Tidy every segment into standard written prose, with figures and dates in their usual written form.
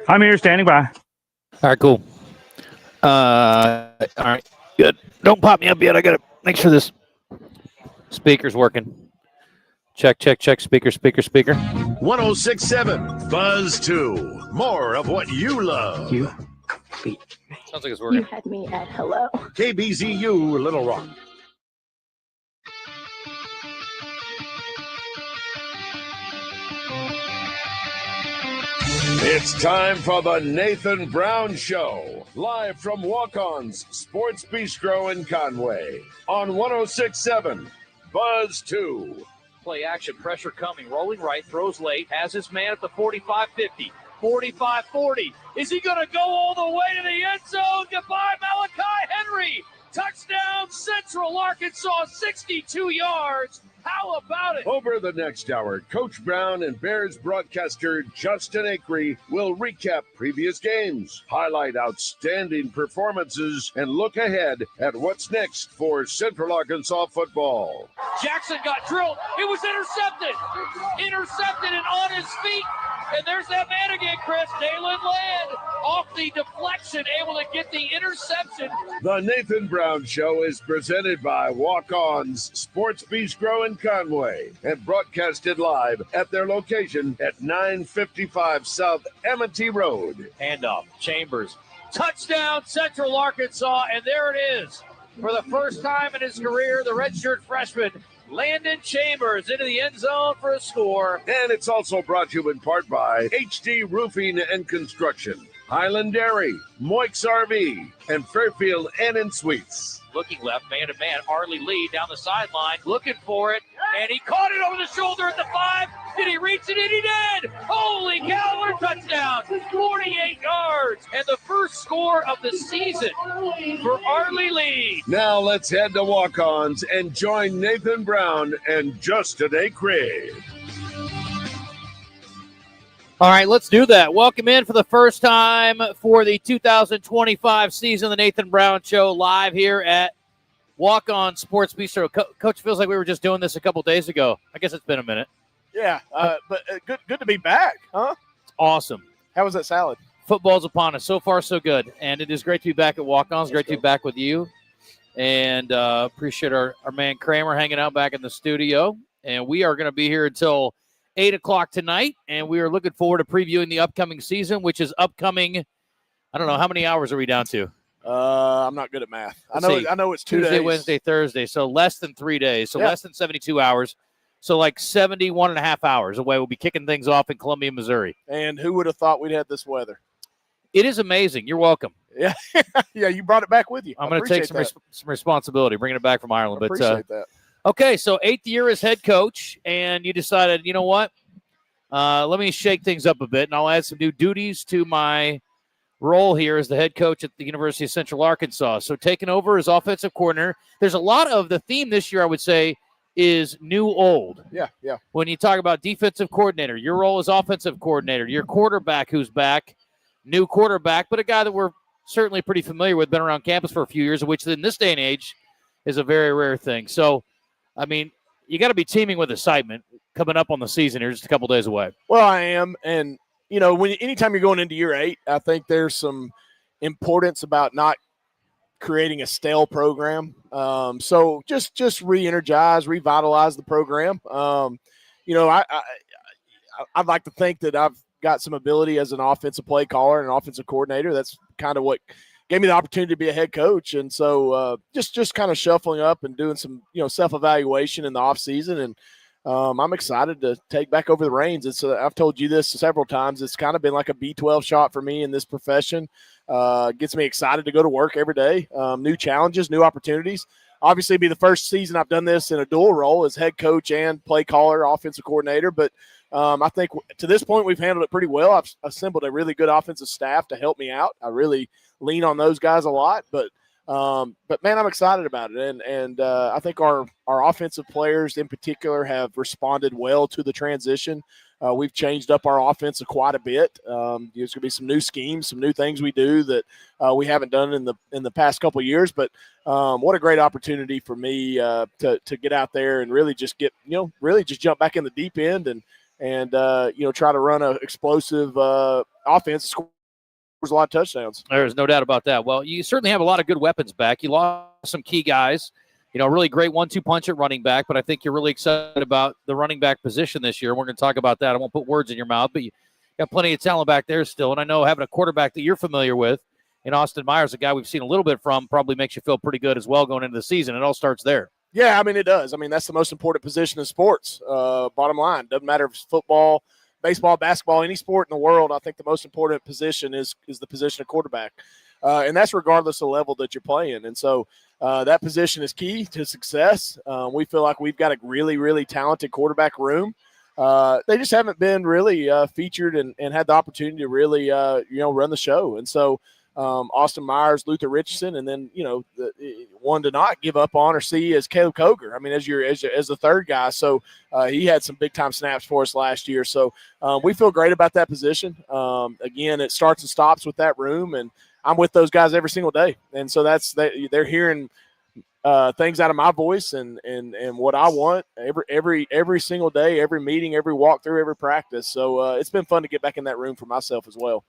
I'm here standing by. All right, cool. All right, good. Don't pop me up yet. I got to make sure this speaker's working. Check. Speaker. 1067 Buzz 2. More of what you love. Sounds like it's working. You had me at hello. KBZU Little Rock. It's time for the Nathan Brown Show, live from Walk-On's Sports Bistreaux in Conway on 1067 Buzz 2. Play action, pressure coming, rolling right, throws late, has his man at the 45-50, 45-40. Is he going to go all the way to the end zone? Goodbye, Malachi Henry. Touchdown, Central Arkansas, 62 yards. How about it? Over the next hour, Coach Brown and Bears broadcaster Justin Acree will recap previous games, highlight outstanding performances, and look ahead at what's next for Central Arkansas football. Jackson got drilled. It was intercepted. Intercepted and on his feet. And there's that man again, Chris. Dalen Land off the deflection, able to get the interception. The Nathan Brown Show is presented by Walk-On's Sports Bistreaux in Conway and broadcasted live at their location at 955 South Amity Road. Handoff, Chambers. Touchdown, Central Arkansas. And there it is. For the first time in his career, the redshirt freshman, Landon Chambers, into the end zone for a score. And it's also brought to you in part by HD Roofing and Construction, Highland Dairy, Moix RV, and Fairfield Inn & Suites. Looking left, man-to-man, Arlie Lee down the sideline, looking for it, and he caught it over the shoulder at the 5. Did he reach it? And he did! Holy cow, what a touchdown! 48 yards, and the first score of the season for Arlie Lee. Now let's head to Walk-Ons and join Nathan Brown and Justin Acree. All right, let's do that. Welcome in for the first time for the 2025 season, the Nathan Brown Show, live here at Walk-On Sports Bistreaux. Coach, feels like we were just doing this a couple days ago. I guess it's been a minute. Yeah, but good to be back, huh? It's awesome. How was that salad? Football's upon us. So far, so good. And it is great to be back at Walk-On. It's great to be back with you. And appreciate our man Kramer hanging out back in the studio. And we are going to be here until 8 o'clock tonight, and we are looking forward to previewing the upcoming season, which is upcoming. I don't know, how many hours are we down to? I'm not good at math. I know it's 2 Tuesday, days. Wednesday, Thursday, so less than 3 days, so Yeah. less than 72 hours. So like 71 and a half hours away. We'll be kicking things off in Columbia, Missouri. And who would have thought we'd have this weather? It is amazing. You're welcome. Yeah, yeah, you brought it back with you. I'm going to take some responsibility, bringing it back from Ireland. I appreciate that. Okay, so 8th year as head coach, and you decided, you know what? Let me shake things up a bit, and I'll add some new duties to my role here as the head coach at the University of Central Arkansas. So taking over as offensive coordinator, there's a lot of the theme this year, I would say, is new old. Yeah. When you talk about defensive coordinator, your role is offensive coordinator, your quarterback who's back, new quarterback, but a guy that we're certainly pretty familiar with, been around campus for a few years, which in this day and age is a very rare thing. So, I mean, you got to be teeming with excitement coming up on the season here, just a couple days away. Well, I am, and you know, anytime you're going into year 8, I think there's some importance about not creating a stale program. So just re-energize, revitalize the program. You know, I'd like to think that I've got some ability as an offensive play caller and an offensive coordinator. That's kind of what gave me the opportunity to be a head coach. And so just kind of shuffling up and doing some, you know, self-evaluation in the offseason. And I'm excited to take back over the reins. It's I've told you this several times. It's kind of been like a B12 shot for me in this profession. Gets me excited to go to work every day. New challenges, new opportunities. Obviously, it'd be the first season I've done this in a dual role as head coach and play caller, offensive coordinator. But I think to this point we've handled it pretty well. I've assembled a really good offensive staff to help me out. I really lean on those guys a lot. But man, I'm excited about it, and I think our offensive players in particular have responded well to the transition. We've changed up our offense quite a bit. There's going to be some new schemes, some new things we do that we haven't done in the past couple of years. But what a great opportunity for me to get out there and really just really just jump back in the deep end and and try to run an explosive offense that scores a lot of touchdowns. There's no doubt about that. Well, you certainly have a lot of good weapons back. You lost some key guys. Really great 1-2 punch at running back, but I think you're really excited about the running back position this year. We're going to talk about that. I won't put words in your mouth, but you got plenty of talent back there still. And I know having a quarterback that you're familiar with in Austin Myers, a guy we've seen a little bit from, probably makes you feel pretty good as well going into the season. It all starts there. Yeah, it does. That's the most important position in sports. Bottom line, doesn't matter if it's football, baseball, basketball, any sport in the world. I think the most important position is the position of quarterback. And that's regardless of the level that you're playing. And so that position is key to success. We feel like we've got a really, really talented quarterback room. They just haven't been really featured and had the opportunity to really, run the show. And so Austin Myers, Luther Richardson, and then, the one to not give up on or see is Caleb Koger. As the third guy. So he had some big-time snaps for us last year. So we feel great about that position. Again, it starts and stops with that room, and I'm with those guys every single day. And so they're hearing things out of my voice and what I want every single day, every meeting, every walkthrough, every practice. So it's been fun to get back in that room for myself as well.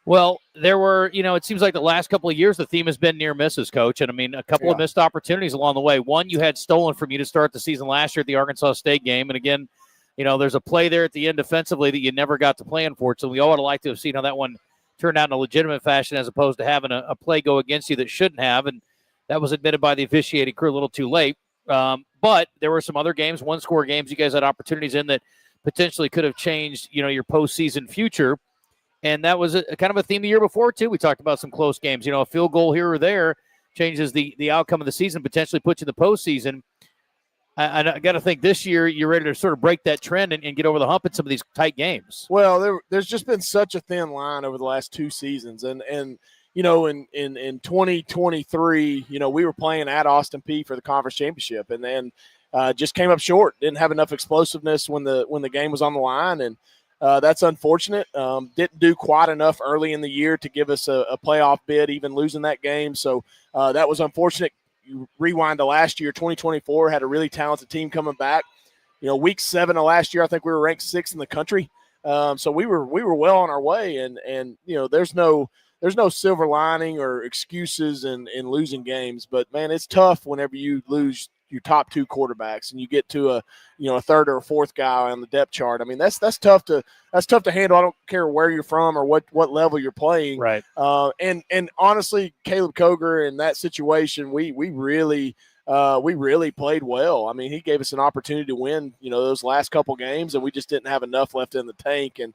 Well, there were, it seems like the last couple of years, the theme has been near misses, Coach. And a couple of missed opportunities along the way. One you had stolen from you to start the season last year at the Arkansas State game. And again, there's a play there at the end defensively that you never got to play, unfortunately. We all would have liked to have seen how that one turned out in a legitimate fashion as opposed to having a play go against you that shouldn't have. And that was admitted by the officiating crew a little too late. But there were some other games, one-score games you guys had opportunities in that potentially could have changed, your postseason future. And that was a kind of a theme the year before, too. We talked about some close games. A field goal here or there changes the outcome of the season, potentially puts you in the postseason. I got to think this year you're ready to sort of break that trend and get over the hump in some of these tight games. Well, there's just been such a thin line over the last two seasons. And in 2023, we were playing at Austin Peay for the conference championship and then just came up short. Didn't have enough explosiveness when the game was on the line. And that's unfortunate. Didn't do quite enough early in the year to give us a playoff bid, even losing that game. So that was unfortunate. You rewind to last year, 2024, had a really talented team coming back. Week 7 of last year, I think we were ranked 6th in the country. So we were well on our way. And there's no silver lining or excuses in losing games. But, man, it's tough whenever you lose your top 2 quarterbacks and you get to a third or a fourth guy on the depth chart. That's tough to handle. I don't care where you're from or what level you're playing. Right. And honestly, Caleb Koger in that situation, we really played well. He gave us an opportunity to win, those last couple games, and we just didn't have enough left in the tank. And,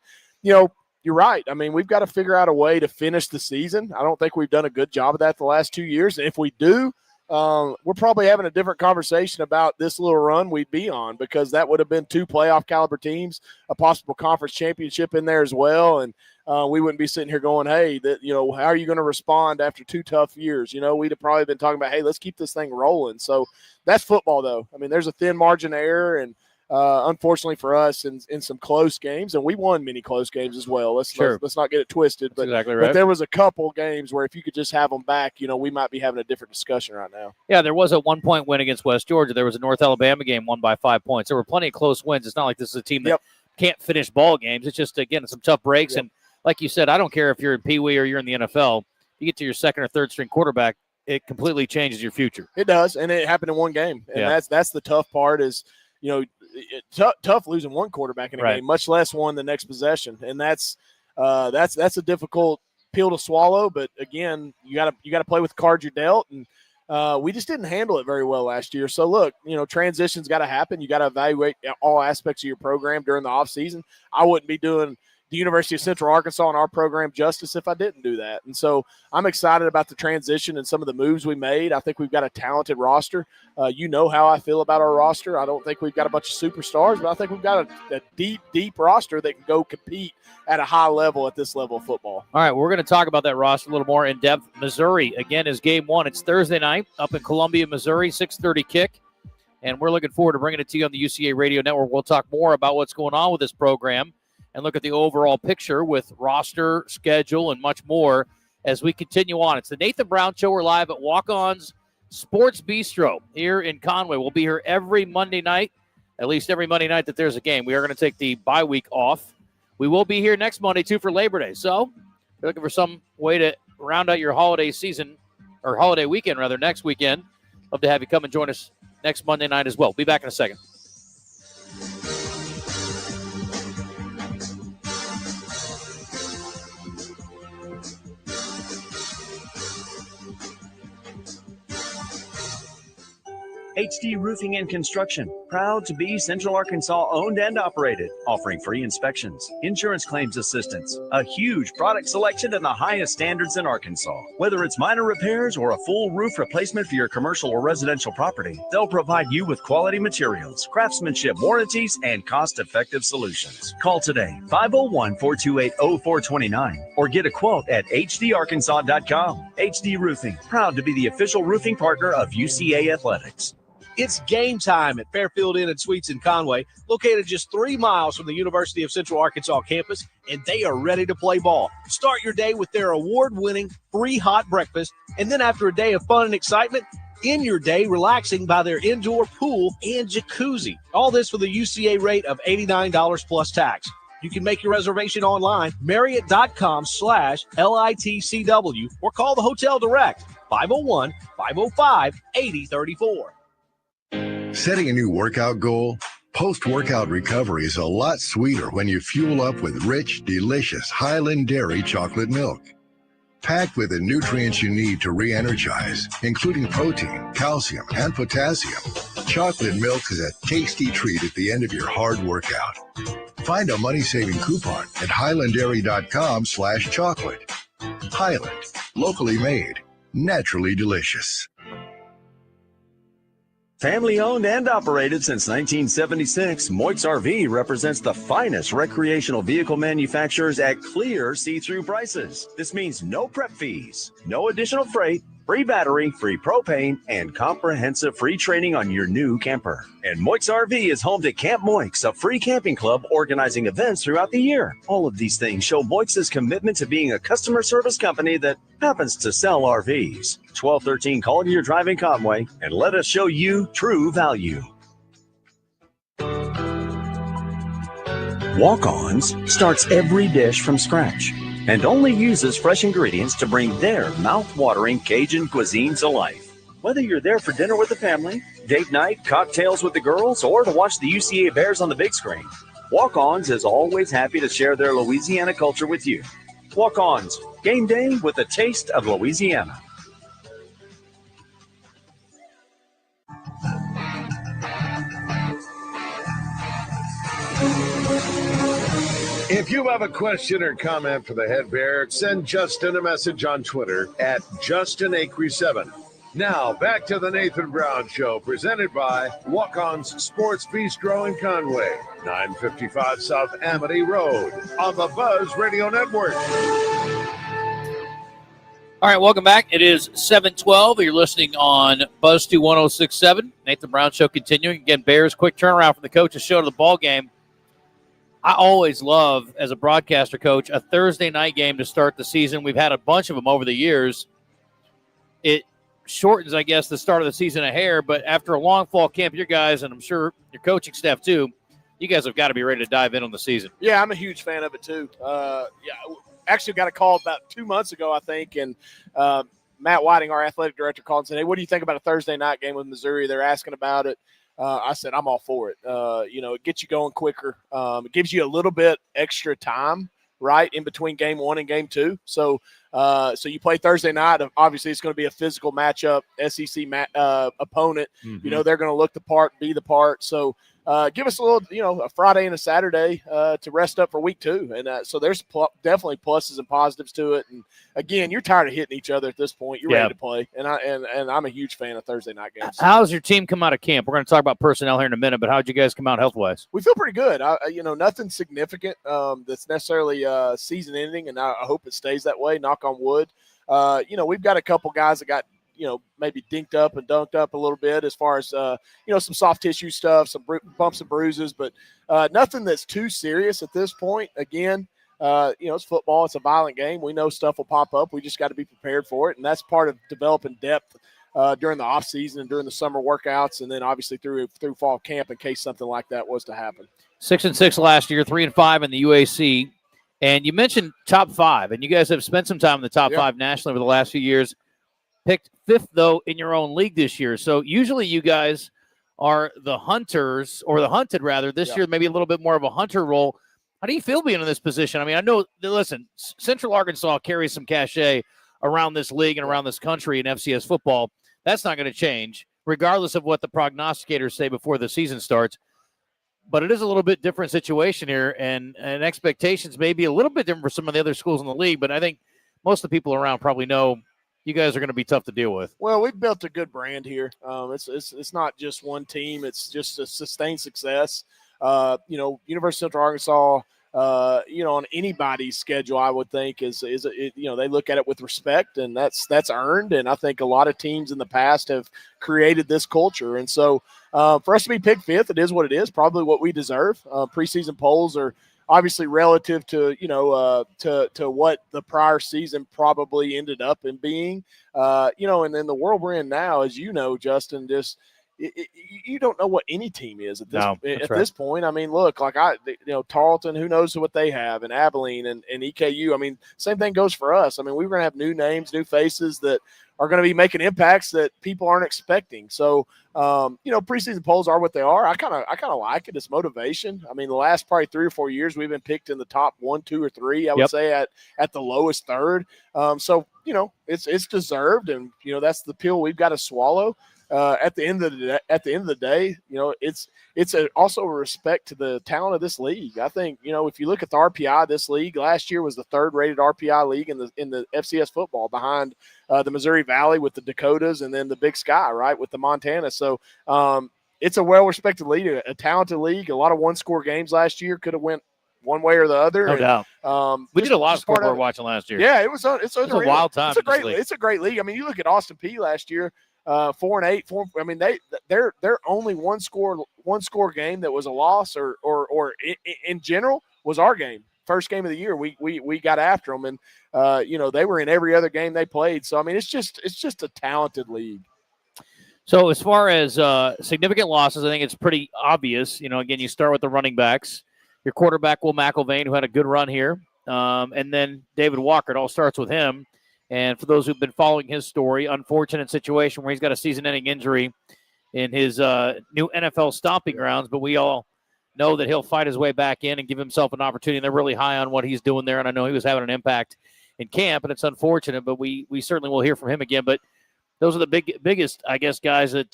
you're right. We've got to figure out a way to finish the season. I don't think we've done a good job of that the last 2 years. And if we do, we're probably having a different conversation about this little run we'd be on, because that would have been 2 playoff caliber teams, a possible conference championship in there as well. And we wouldn't be sitting here going, hey, how are you going to respond after 2 tough years? We'd have probably been talking about, hey, let's keep this thing rolling. So that's football, though. There's a thin margin of error, and unfortunately for us, in some close games, and we won many close games as well. Let's not get it twisted. But, exactly right. But there was a couple games where if you could just have them back, we might be having a different discussion right now. Yeah, there was a 1-point win against West Georgia. There was a North Alabama game won by 5 points. There were plenty of close wins. It's not like this is a team that can't finish ball games. It's just, again, some tough breaks. And like you said, I don't care if you're in Pee Wee or you're in the NFL. You get to your second or third string quarterback, it completely changes your future. It does, and it happened in one game. And that's the tough part is, tough losing one quarterback in a game, much less one the next possession. And that's a difficult pill to swallow. But again, you gotta play with the cards you're dealt, and we just didn't handle it very well last year. So look, transition's got to happen. You got to evaluate all aspects of your program during the offseason. I wouldn't be doing the University of Central Arkansas and our program justice if I didn't do that. And so I'm excited about the transition and some of the moves we made. I think we've got a talented roster. How I feel about our roster. I don't think we've got a bunch of superstars, but I think we've got a deep, deep roster that can go compete at a high level at this level of football. All right, we're going to talk about that roster a little more in depth. Missouri, again, is game 1. It's Thursday night up in Columbia, Missouri, 6:30 kick. And we're looking forward to bringing it to you on the UCA Radio Network. We'll talk more about what's going on with this program and look at the overall picture with roster, schedule, and much more as we continue on. It's the Nathan Brown Show. We're live at Walk-On's Sports Bistreaux here in Conway. We'll be here every Monday night at least every Monday night that there's a game. We are going to take the bye week off. We will be here next Monday, too, for Labor Day. So if you're looking for some way to round out your holiday season, or holiday weekend, rather, next weekend, love to have you come and join us next Monday night as well. Be back in a second. HD Roofing and Construction, proud to be Central Arkansas owned and operated, offering free inspections, insurance claims assistance, a huge product selection and the highest standards in Arkansas. Whether it's minor repairs or a full roof replacement for your commercial or residential property, they'll provide you with quality materials, craftsmanship, warranties, and cost-effective solutions. Call today, 501-428-0429, or get a quote at hdarkansas.com. HD Roofing, proud to be the official roofing partner of UCA Athletics. It's game time at Fairfield Inn and Suites in Conway, located just 3 miles from the University of Central Arkansas campus, and they are ready to play ball. Start your day with their award-winning free hot breakfast, and then after a day of fun and excitement, end your day relaxing by their indoor pool and jacuzzi. All this with a UCA rate of $89 plus tax. You can make your reservation online, Marriott.com/LITCW, or call the hotel direct, 501-505-8034. Setting a new workout goal? Post-workout recovery is a lot sweeter when you fuel up with rich, delicious Highland Dairy chocolate milk. Packed with the nutrients you need to re-energize, including protein, calcium, and potassium, chocolate milk is a tasty treat at the end of your hard workout. Find a money-saving coupon at highlanddairy.com/chocolate. Highland, locally made, naturally delicious. Family owned and operated since 1976, Moix RV represents the finest recreational vehicle manufacturers at clear see-through prices. This means no prep fees, no additional freight, free battery, free propane, and comprehensive free training on your new camper. And Moix RV is home to Camp Moix, a free camping club organizing events throughout the year. All of these things show Moix's commitment to being a customer service company that happens to sell RVs. 1213 Collier Drive in Conway, and let us show you true value. Walk-Ons starts every dish from scratch and only uses fresh ingredients to bring their mouth-watering Cajun cuisine to life. Whether you're there for dinner with the family, date night, cocktails with the girls, or to watch the UCA Bears on the big screen, Walk-Ons is always happy to share their Louisiana culture with you. Walk-Ons, game day with a taste of Louisiana. If you have a question or comment for the head bear, send Justin a message on Twitter at JustinAcree7. Now, back to the Nathan Brown Show, presented by Walk-On's Sports Bistreaux in Conway, 955 South Amity Road, on the Buzz Radio Network. All right, welcome back. It is 7:12. You're listening on Buzz 21067. Nathan Brown Show continuing. Again, Bears, quick turnaround from the coach's show to the ball game. I always love, as a broadcaster coach, a Thursday night game to start the season. We've had a bunch of them over the years. It shortens, I guess, the start of the season a hair, but after a long fall camp, your guys, and I'm sure your coaching staff too, you guys have got to be ready to dive in on the season. Yeah, I'm a huge fan of it too. Actually got a call about 2 months ago, I think, and Matt Whiting, our athletic director, called and said, "Hey, what do you think about a Thursday night game with Missouri?" They're asking about it. I said, I'm all for it. It gets you going quicker. It gives you a little bit extra time, right, in between game one and game two. So you play Thursday night. Obviously, it's going to be a physical matchup, SEC opponent. Mm-hmm. They're going to look the part, be the part. So give us a little, a Friday and a Saturday to rest up for week two. And so there's definitely pluses and positives to it. And again, you're tired of hitting each other at this point. You're ready to play. And I'm a huge fan of Thursday night games. How's your team come out of camp? We're going to talk about personnel here in a minute, but how'd you guys come out health-wise? We feel pretty good. Nothing significant that's necessarily season ending, and I hope it stays that way, knock on wood. We've got a couple guys that got maybe dinked up and dunked up a little bit as far as, some soft tissue stuff, some bumps and bruises, but nothing that's too serious at this point. Again, it's football. It's a violent game. We know stuff will pop up. We just got to be prepared for it, and that's part of developing depth during the off season and during the summer workouts, and then obviously through fall camp in case something like that was to happen. 6-6 last year, 3-5 in the UAC. And you mentioned top 5, and you guys have spent some time in the top 5 nationally over the last few years. Picked 5th, though, in your own league this year. So usually you guys are the hunters, or the hunted, rather. This year, maybe a little bit more of a hunter role. How do you feel being in this position? I mean, I know, listen, Central Arkansas carries some cachet around this league and around this country in FCS football. That's not going to change, regardless of what the prognosticators say before the season starts. But it is a little bit different situation here, and expectations may be a little bit different for some of the other schools in the league, but I think most of the people around probably know you guys are going to be tough to deal with. Well, we've built a good brand here. It's not just one team. It's just a sustained success. University of Central Arkansas, on anybody's schedule, I would think is they look at it with respect, and that's earned. And I think a lot of teams in the past have created this culture. And so for us to be picked 5th, it is what it is, probably what we deserve. Preseason polls are obviously relative to what the prior season probably ended up in being, and then the world we're in now, as you know, Justin, just you don't know what any team is at this point. I mean, look, like Tarleton, who knows what they have, and Abilene and EKU. I mean, same thing goes for us. I mean, we're going to have new names, new faces that are going to be making impacts that people aren't expecting. So, preseason polls are what they are. I kind of like it. It's motivation. I mean, the last probably 3 or 4 years, we've been picked in the top 1, 2, or 3. I would say at the lowest third. It's deserved, and that's the pill we've got to swallow. At the end of the day, it's also a respect to the talent of this league. I think if you look at the RPI, this league last year was the 3rd rated RPI league in the FCS football, behind the Missouri Valley with the Dakotas, and then the Big Sky, right, with the Montana. So it's a well-respected league, a talented league. A lot of one-score games last year, could have went one way or the other. No doubt. We did a lot of scoreboard watching last year. Yeah, it's a wild time. It's a great league. I mean, you look at Austin Peay last year. 4-8. I mean, their only one score game that was a loss or in general was our game. First game of the year, we got after them, and they were in every other game they played. So I mean, it's just a talented league. So as far as significant losses, I think it's pretty obvious. Again, you start with the running backs. Your quarterback, Will McElvain, who had a good run here, and then David Walker. It all starts with him. And for those who've been following his story, unfortunate situation where he's got a season-ending injury in his new NFL stomping grounds, but we all know that he'll fight his way back in and give himself an opportunity. And they're really high on what he's doing there, and I know he was having an impact in camp, and it's unfortunate, but we certainly will hear from him again. But those are the biggest, I guess, guys that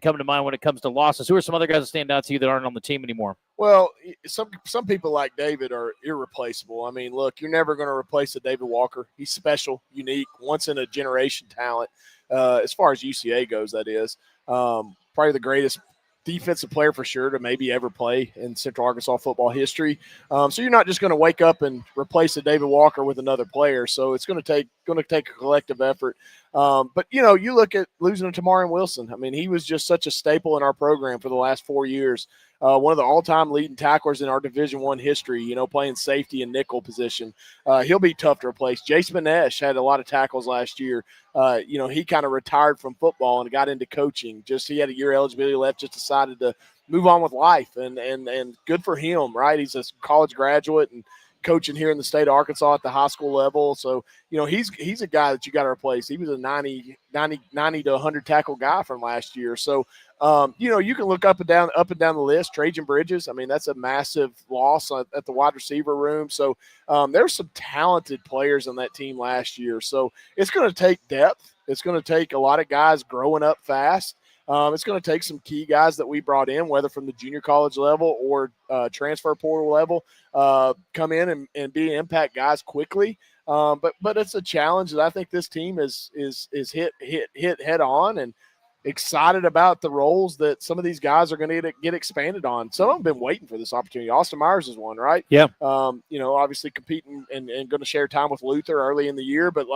come to mind when it comes to losses. Who are some other guys that stand out to you that aren't on the team anymore? Well, some people like David are irreplaceable. I mean, look, you're never going to replace a David Walker. He's special, unique, once-in-a-generation talent. As far as UCA goes, that is. Probably the greatest defensive player for sure to maybe ever play in Central Arkansas football history. So you're not just going to wake up and replace a David Walker with another player. So it's going to take a collective effort. But you look at losing to Tamarian Wilson. I mean, he was just such a staple in our program for the last 4 years. One of the all-time leading tacklers in our Division I history, playing safety and nickel position. He'll be tough to replace. Jace Manesh had a lot of tackles last year. He kind of retired from football and got into coaching. He had a year eligibility left, just decided to move on with life, and good for him, right? He's a college graduate and coaching here in the state of Arkansas at the high school level. So, he's a guy that you got to replace. He was a 90 to 100 tackle guy from last year. So, you can look up and down the list. Trajan Bridges, I mean, that's a massive loss at the wide receiver room. So there's some talented players on that team last year. So it's going to take depth. It's going to take a lot of guys growing up fast. It's going to take some key guys that we brought in, whether from the junior college level or transfer portal level, come in and be impact guys quickly. But it's a challenge that I think this team is hit head on, and excited about the roles that some of these guys are going to get expanded on. Some of them have been waiting for this opportunity. Austin Myers is one, right? Yeah. Obviously competing and going to share time with Luther early in the year, but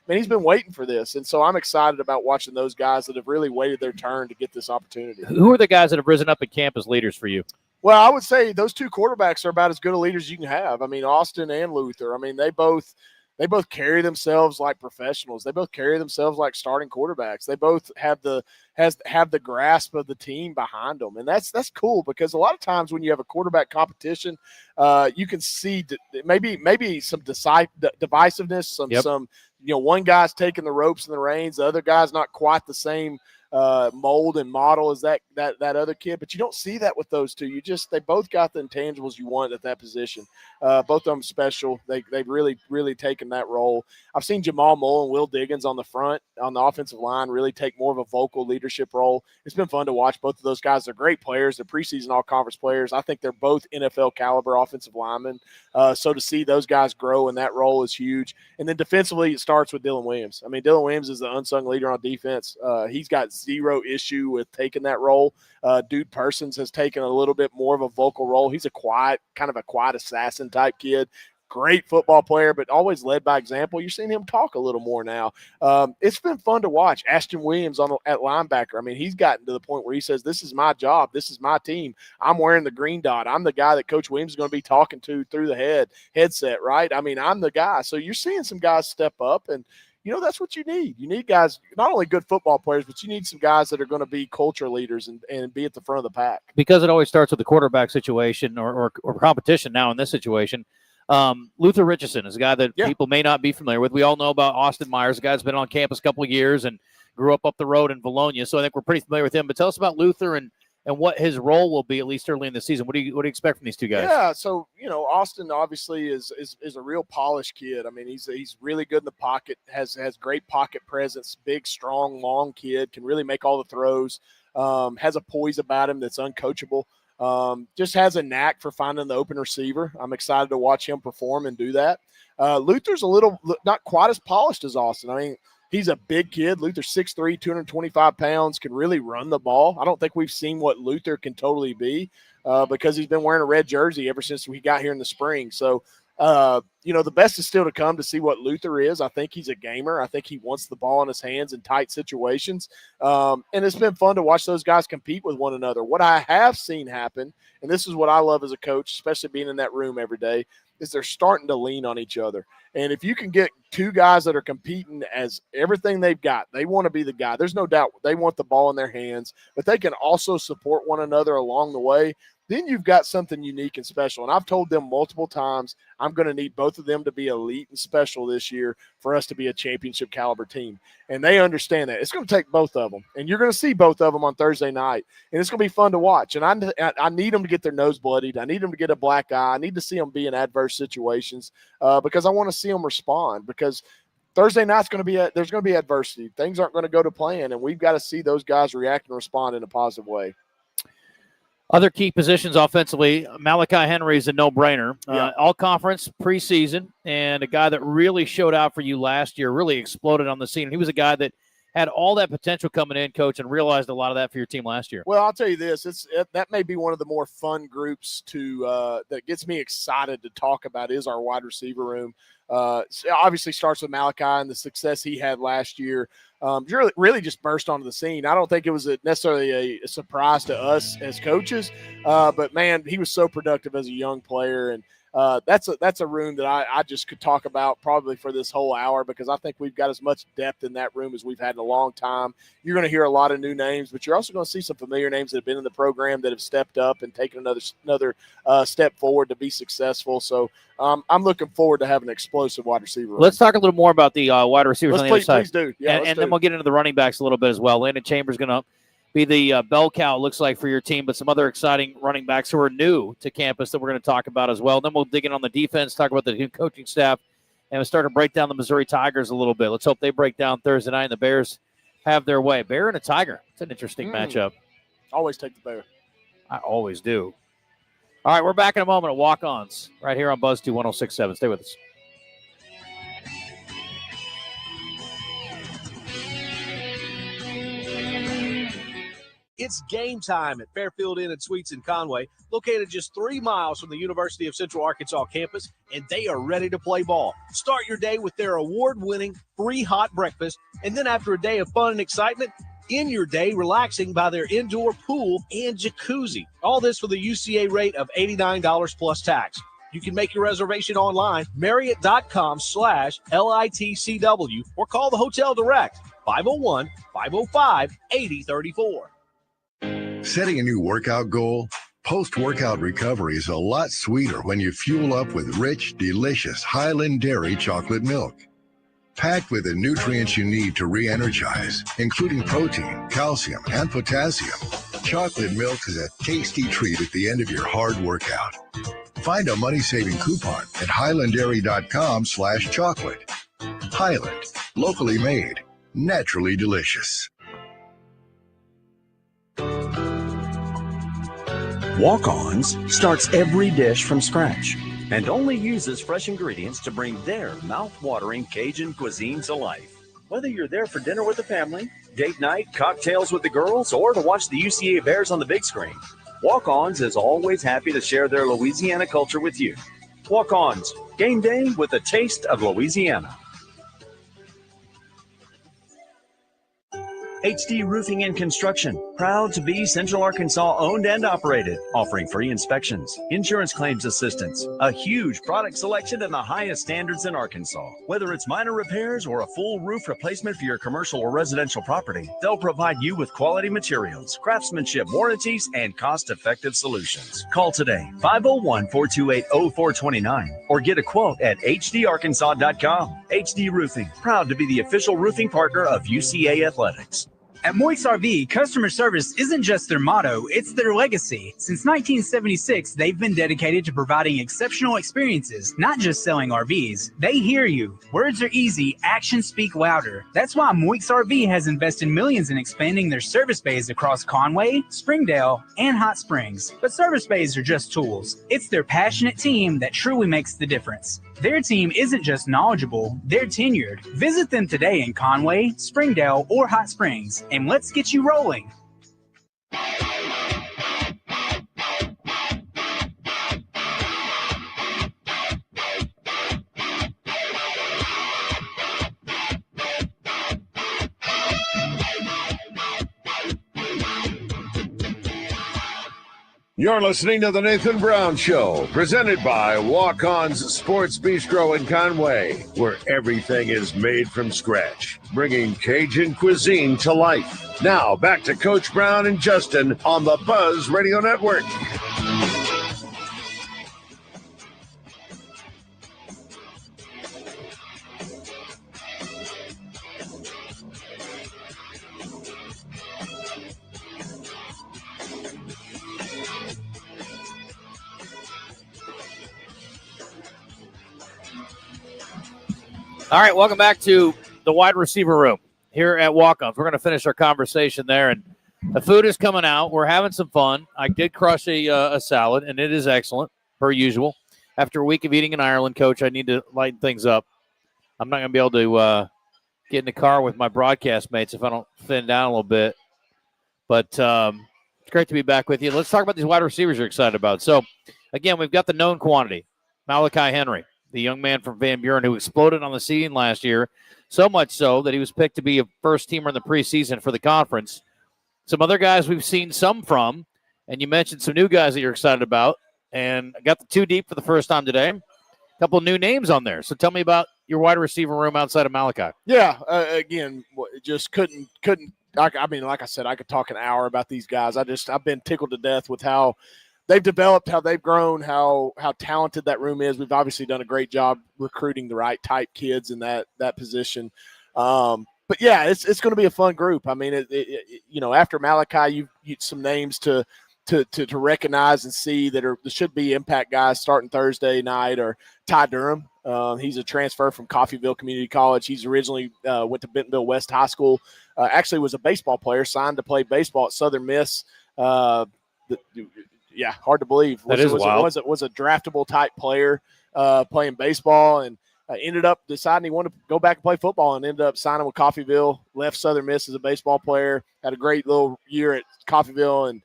he's been waiting for this. And so I'm excited about watching those guys that have really waited their turn to get this opportunity. Who are the guys that have risen up at camp as leaders for you? Well, I would say those two quarterbacks are about as good a leaders you can have. I mean, Austin and Luther. I mean, they both They both carry themselves like professionals. They both carry themselves like starting quarterbacks. They both have the grasp of the team behind them, and that's cool because a lot of times when you have a quarterback competition, you can see maybe some divisiveness, some one guy's taking the ropes and the reins, the other guy's not quite the same mold and model as that other kid, but you don't see that with those two. They both got the intangibles you want at that position. Both of them special. They've really taken that role. I've seen Jamal Moore and Will Diggins on the offensive line really take more of a vocal leadership role. It's been fun to watch both of those guys. They're great players. They're preseason all-conference players. I think they're both NFL caliber offensive linemen. So to see those guys grow in that role is huge. And then defensively, it starts with Dylan Williams. I mean, Dylan Williams is the unsung leader on defense. He's got zero issue with taking that role. Dude Persons has taken a little bit more of a vocal role. He's a quiet assassin type kid. Great football player, but always led by example. You're seeing him talk a little more now. It's been fun to watch. Ashton Williams at linebacker. I mean, he's gotten to the point where he says, this is my job. This is my team. I'm wearing the green dot. I'm the guy that Coach Williams is going to be talking to through the headset, right? I mean, I'm the guy. So you're seeing some guys step up, and that's what you need. You need guys, not only good football players, but you need some guys that are going to be culture leaders and be at the front of the pack. Because it always starts with the quarterback situation or competition now in this situation. Luther Richardson is a guy that people may not be familiar with. We all know about Austin Myers, a guy that's been on campus a couple of years and grew up the road in Bologna. So I think we're pretty familiar with him. But tell us about Luther and what his role will be, at least early in the season. What do you expect from these two guys? Yeah, so Austin obviously is a real polished kid. I mean, he's really good in the pocket, has great pocket presence, big, strong, long kid, can really make all the throws, has a poise about him that's uncoachable. Just has a knack for finding the open receiver. I'm excited to watch him perform and do that. Luther's not quite as polished as Austin. I mean, he's a big kid. Luther's 6'3", 225 pounds, can really run the ball. I don't think we've seen what Luther can totally be because he's been wearing a red jersey ever since we got here in the spring. So, the best is still to come to see what Luther is. I think he's a gamer. I think he wants the ball in his hands in tight situations. And it's been fun to watch those guys compete with one another. What I have seen happen, and this is what I love as a coach, especially being in that room every day, is they're starting to lean on each other. And if you can get two guys that are competing as everything they've got, they want to be the guy. There's no doubt they want the ball in their hands, but they can also support one another along the way. Then you've got something unique and special. And I've told them multiple times, I'm going to need both of them to be elite and special this year for us to be a championship caliber team. And they understand that. It's going to take both of them. And you're going to see both of them on Thursday night. And it's going to be fun to watch. And I need them to get their nose bloodied. I need them to get a black eye. I need to see them be in adverse situations because I want to see them respond, because Thursday night's going to be there's going to be adversity. Things aren't going to go to plan, and we've got to see those guys react and respond in a positive way. Other key positions offensively, Malachi Henry is a no-brainer. All conference preseason, and a guy that really showed out for you last year, really exploded on the scene. He was a guy that had all that potential coming in, Coach, and realized a lot of that for your team last year. Well, I'll tell you this. That may be one of the more fun groups that gets me excited to talk about is our wide receiver room. It obviously starts with Malachi and the success he had last year. Really just burst onto the scene. I don't think it was necessarily a surprise to us as coaches, but, man, he was so productive as a young player, and that's a room that I just could talk about probably for this whole hour, because I think we've got as much depth in that room as we've had in a long time. You're going to hear a lot of new names, but you're also going to see some familiar names that have been in the program that have stepped up and taken another step forward to be successful. So I'm looking forward to having an explosive wide receiver room. Let's talk a little more about the wide receivers on the other side. Please do. Yeah, and then we'll get into the running backs a little bit as well. Landon Chambers going to be the bell cow, it looks like, for your team, but some other exciting running backs who are new to campus that we're going to talk about as well. Then we'll dig in on the defense, talk about the new coaching staff, and we'll start to break down the Missouri Tigers a little bit. Let's hope they break down Thursday night and the Bears have their way. Bear and a Tiger. It's an interesting matchup. Always take the Bear. I always do. All right, we're back in a moment at Walk-Ons right here on Buzz 21067. Stay with us. It's game time at Fairfield Inn and Suites in Conway, located just 3 miles from the University of Central Arkansas campus, and they are ready to play ball. Start your day with their award-winning free hot breakfast, and then after a day of fun and excitement, end your day relaxing by their indoor pool and jacuzzi. All this for the UCA rate of $89 plus tax. You can make your reservation online, Marriott.com/LITCW, or call the hotel direct, 501-505-8034. Setting a new workout goal? Post-workout recovery is a lot sweeter when you fuel up with rich, delicious Highland Dairy chocolate milk. Packed with the nutrients you need to re-energize, including protein, calcium, and potassium, chocolate milk is a tasty treat at the end of your hard workout. Find a money-saving coupon at highlanddairy.com/chocolate. Highland, locally made, naturally delicious. Walk-Ons starts every dish from scratch and only uses fresh ingredients to bring their mouth-watering Cajun cuisine to life. Whether you're there for dinner with the family, date night, cocktails with the girls, or to watch the UCA Bears on the big screen, Walk-Ons is always happy to share their Louisiana culture with you. Walk-Ons, game day with a taste of Louisiana. HD Roofing and Construction, proud to be Central Arkansas owned and operated, offering free inspections, insurance claims assistance, a huge product selection, and the highest standards in Arkansas. Whether it's minor repairs or a full roof replacement for your commercial or residential property, they'll provide you with quality materials, craftsmanship, warranties, and cost-effective solutions. Call today, 501-428-0429, or get a quote at hdarkansas.com. HD Roofing, proud to be the official roofing partner of UCA Athletics. At Moix RV, customer service isn't just their motto, it's their legacy. Since 1976, they've been dedicated to providing exceptional experiences, not just selling RVs. They hear you. Words are easy, actions speak louder. That's why Moix RV has invested millions in expanding their service bays across Conway, Springdale, and Hot Springs. But service bays are just tools. It's their passionate team that truly makes the difference. Their team isn't just knowledgeable, they're tenured. Visit them today in Conway, Springdale, or Hot Springs, and let's get you rolling. You're listening to The Nathan Brown Show, presented by Walk-On's Sports Bistreaux in Conway, where everything is made from scratch, bringing Cajun cuisine to life. Now, back to Coach Brown and Justin on the Buzz Radio Network. All right, welcome back to the wide receiver room here at Walk-Ons. We're going to finish our conversation there, and the food is coming out. We're having some fun. I did crush a salad, and it is excellent, per usual. After a week of eating in Ireland, Coach, I need to lighten things up. I'm not going to be able to get in the car with my broadcast mates if I don't thin down a little bit. But it's great to be back with you. Let's talk about these wide receivers you're excited about. So, again, we've got the known quantity, Malachi Henry, the young man from Van Buren who exploded on the scene last year, so much so that he was picked to be a first-teamer in the preseason for the conference. Some other guys we've seen some from, and you mentioned some new guys that you're excited about, and I got the two deep for the first time today. A couple of new names on there. So tell me about your wide receiver room outside of Malachi. Yeah, again, just couldn't. I mean, like I said, I could talk an hour about these guys. I've been tickled to death with how they've developed, how they've grown, how talented that room is. We've obviously done a great job recruiting the right type kids in that position. But yeah, it's going to be a fun group. I mean, after Malachi, you some names to recognize and see that should be impact guys starting Thursday night, or Ty Durham. He's a transfer from Coffeyville Community College. He's originally went to Bentonville West High School. Actually was a baseball player, signed to play baseball at Southern Miss. Yeah, hard to believe. Was a draftable type player playing baseball, and ended up deciding he wanted to go back and play football, and ended up signing with Coffeyville. Left Southern Miss as a baseball player. Had a great little year at Coffeyville, and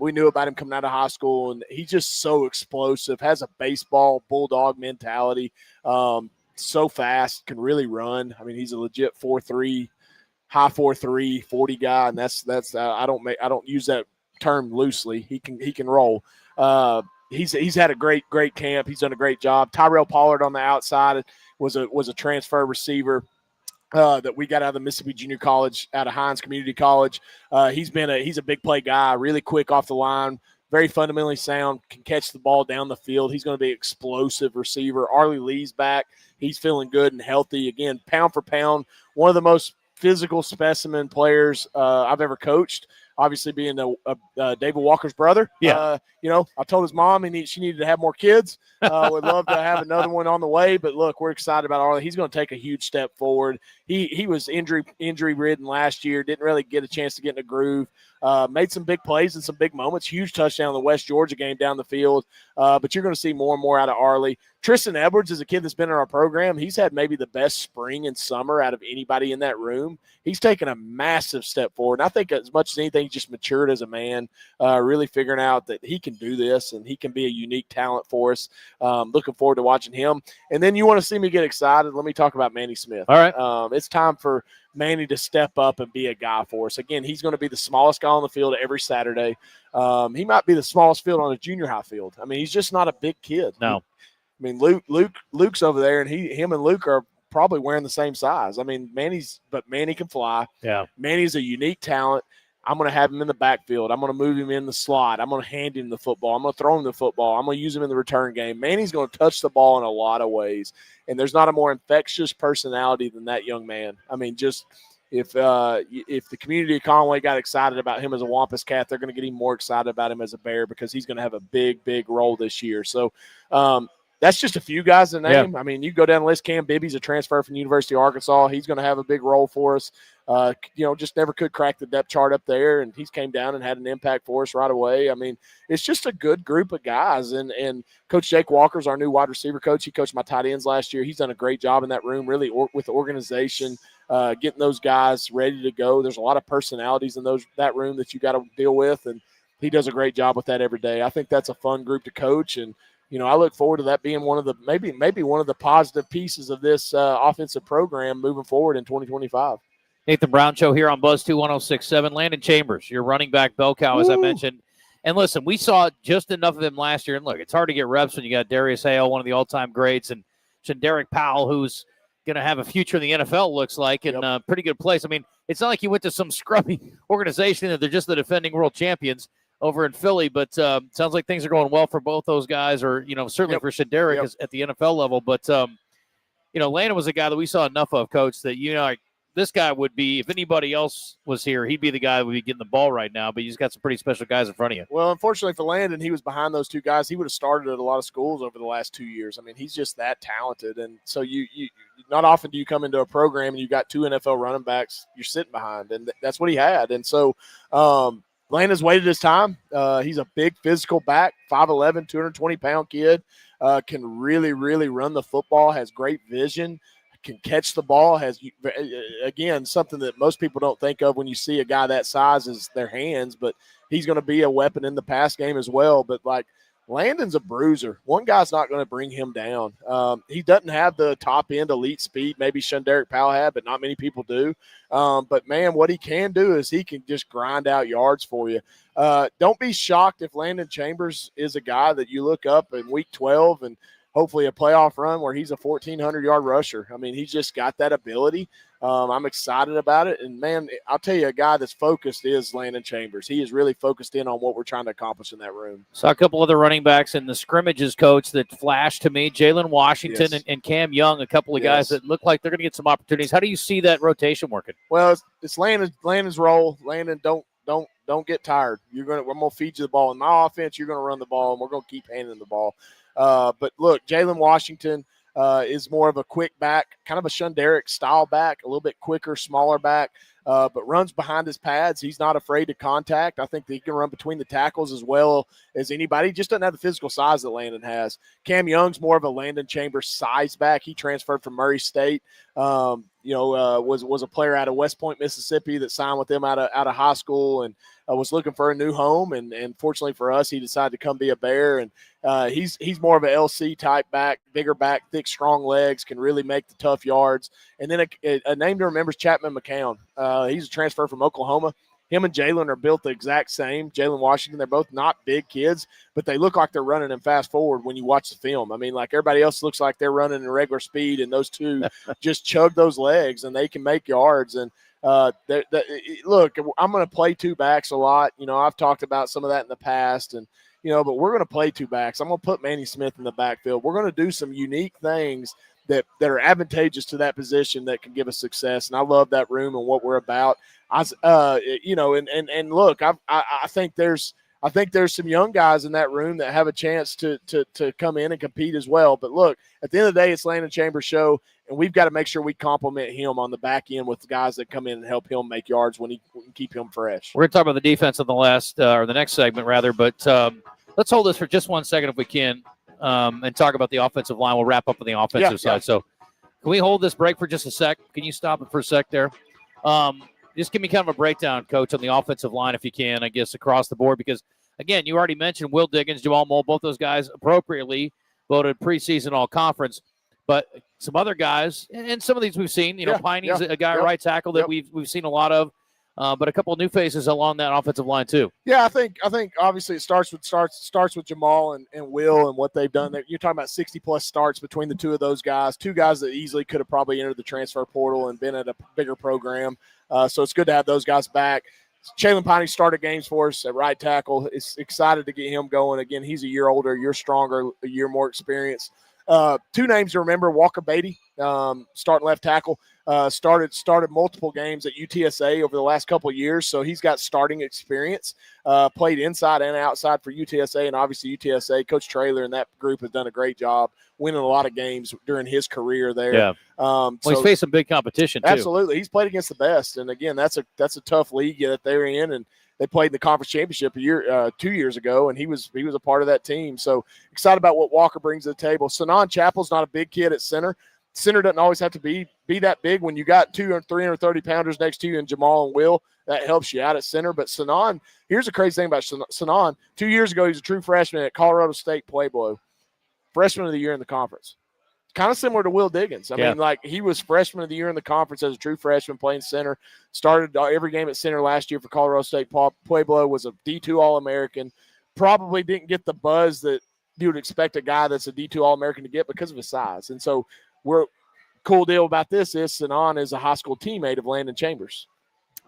we knew about him coming out of high school. And he's just so explosive. Has a baseball bulldog mentality. So fast, can really run. I mean, he's a legit 4.3, high 4.3, 40 guy, and that's I don't use that term loosely. He can roll. he's had a great camp. He's done a great job. Tyrell Pollard on the outside was a transfer receiver that we got out of the Mississippi Junior College, out of Hines Community College. He's a big play guy, really quick off the line, very fundamentally sound, can catch the ball down the field. He's going to be an explosive receiver. Arlie Lee's back. He's feeling good and healthy. Again, pound for pound, one of the most physical specimen players I've ever coached. Obviously, being David Walker's brother. Yeah. I told his mom she needed to have more kids. Would love to have another one on the way. But look, we're excited about Arlie. He's going to take a huge step forward. He was injury ridden last year. Didn't really get a chance to get in a groove. Made some big plays and some big moments. Huge touchdown in the West Georgia game down the field. But you're going to see more and more out of Arlie. Tristan Edwards is a kid that's been in our program. He's had maybe the best spring and summer out of anybody in that room. He's taken a massive step forward. And I think as much as anything, he's just matured as a man, really figuring out that he can do this and he can be a unique talent for us. Looking forward to watching him. And then you want to see me get excited. Let me talk about Manny Smith. All right. It's time for Manny to step up and be a guy for us. Again, he's going to be the smallest guy on the field every Saturday. He might be the smallest field on a junior high field. I mean, he's just not a big kid. No. I mean, Luke's over there, and him and Luke are probably wearing the same size. I mean, Manny can fly. Yeah. Manny's a unique talent. I'm going to have him in the backfield. I'm going to move him in the slot. I'm going to hand him the football. I'm going to throw him the football. I'm going to use him in the return game. Manny's going to touch the ball in a lot of ways, and there's not a more infectious personality than that young man. I mean, just if the community of Conway got excited about him as a Wampus Cat, they're going to get even more excited about him as a Bear because he's going to have a big, big role this year. So that's just a few guys to name. Yeah. I mean, you go down the list. Cam Bibby's a transfer from the University of Arkansas. He's going to have a big role for us. Just never could crack the depth chart up there, and he's came down and had an impact for us right away. I mean, it's just a good group of guys. And Coach Jake Walker's our new wide receiver coach. He coached my tight ends last year. He's done a great job in that room, really with the organization, getting those guys ready to go. There's a lot of personalities in that room that you got to deal with, and he does a great job with that every day. I think that's a fun group to coach, and I look forward to that being one of the maybe one of the positive pieces of this offensive program moving forward in 2025. Nathan Brown Show here on Buzz 21067. Landon Chambers, your running back bell cow, as I mentioned. And listen, we saw just enough of him last year. And look, it's hard to get reps when you got Darius Hale, one of the all-time greats, and Derek Powell, who's going to have a future in the NFL, looks like, in a pretty good place. I mean, it's not like he went to some scrubby organization that they're just the defending world champions over in Philly, but sounds like things are going well for both those guys, or, certainly for Shaderick at the NFL level. But, Landon was a guy that we saw enough of, Coach, that, this guy would be, if anybody else was here, he'd be the guy that would be getting the ball right now, but he's got some pretty special guys in front of you. Well, unfortunately for Landon, he was behind those two guys. He would have started at a lot of schools over the last 2 years. I mean, he's just that talented. And so you not often do you come into a program and you got two NFL running backs you're sitting behind, and that's what he had. And so Landon's waited his time. He's a big physical back, 5'11", 220-pound kid, can really, really run the football, has great vision, can catch the ball, has, again, something that most people don't think of when you see a guy that size is their hands, but he's going to be a weapon in the pass game as well. But, Landon's a bruiser. One guy's not going to bring him down. He doesn't have the top-end elite speed maybe Shunderick Powell had, but not many people do. But, man, what he can do is he can just grind out yards for you. Don't be shocked if Landon Chambers is a guy that you look up in Week 12 and hopefully a playoff run where he's a 1,400-yard rusher. I mean, he's just got that ability. I'm excited about it. And, man, I'll tell you, a guy that's focused is Landon Chambers. He is really focused in on what we're trying to accomplish in that room. Saw a couple other running backs in the scrimmages, Coach, that flashed to me. Jalen Washington and Cam Young, a couple of guys that look like they're going to get some opportunities. How do you see that rotation working? Well, it's Landon's role. Landon, don't get tired. I'm going to feed you the ball. In my offense, you're going to run the ball, and we're going to keep handing the ball. But look, Jalen Washington is more of a quick back, kind of a Shunderick style back, a little bit quicker, smaller back, but runs behind his pads. He's not afraid to contact. I think that he can run between the tackles as well as anybody. He just doesn't have the physical size that Landon has. Cam Young's more of a Landon Chambers size back. He transferred from Murray State. Was a player out of West Point, Mississippi that signed with them out of high school and was looking for a new home. And fortunately for us, he decided to come be a Bear. And he's more of an LC type back, bigger back, thick, strong legs, can really make the tough yards. And then a name to remember is Chapman McCown. He's a transfer from Oklahoma. Him and Jalen are built the exact same. Jalen Washington, they're both not big kids, but they look like they're running in fast forward when you watch the film. I mean, like everybody else looks like they're running in regular speed, and those two just chug those legs, and they can make yards. And look, I'm going to play two backs a lot. You know, I've talked about some of that in the past, and but we're going to play two backs. I'm going to put Manny Smith in the backfield. We're going to do some unique things that are advantageous to that position that can give us success. And I love that room and what we're about. And look, I think there's some young guys in that room that have a chance to come in and compete as well. But look, at the end of the day, it's Landon Chambers' show, and we've got to make sure we compliment him on the back end with the guys that come in and help him make yards when he can keep him fresh. We're going to talk about the defense in the last or the next segment rather, but let's hold this for just 1 second if we can, and talk about the offensive line. We'll wrap up on the offensive side. So can we hold this break for just a sec? Can you stop it for a sec there? Just give me kind of a breakdown, Coach, on the offensive line if you can, I guess, across the board, because again, you already mentioned Will Diggins, Jamal Moll, both those guys appropriately voted preseason all-conference. But some other guys, and some of these we've seen, Piney's a guy at right tackle that we've seen a lot of, but a couple of new faces along that offensive line too. Yeah, I think obviously it starts with Jamal and Will and what they've done. You're talking about 60-plus starts between the two of those guys, two guys that easily could have probably entered the transfer portal and been at a bigger program. So it's good to have those guys back. Jalen Piney started games for us at right tackle. It's excited to get him going. Again, he's a year older, a year stronger, a year more experienced. Two names to remember: Walker Beatty, starting left tackle, started multiple games at UTSA over the last couple of years, so he's got starting experience. Played inside and outside for UTSA, and obviously UTSA. Coach Traylor and that group has done a great job winning a lot of games during his career there. Yeah. He's faced some big competition too. Absolutely, he's played against the best, and again, that's a tough league that they're in, and they played in the conference championship 2 years ago, and he was a part of that team. So excited about what Walker brings to the table. Sanan Chappell's not a big kid at center. Center doesn't always have to be that big. When you got 200 or 330 pounders next to you and Jamal and Will, that helps you out at center. But Sanan, here's the crazy thing about Sanan. 2 years ago, he was a true freshman at Colorado State Pueblo, freshman of the year in the conference. Kind of similar to Will Diggins. I mean, like, he was freshman of the year in the conference as a true freshman playing center. Started every game at center last year for Colorado State. Pueblo was a D2 All-American. Probably didn't get the buzz that you would expect a guy that's a D2 All-American to get because of his size. And so cool deal about this is Sanan is a high school teammate of Landon Chambers.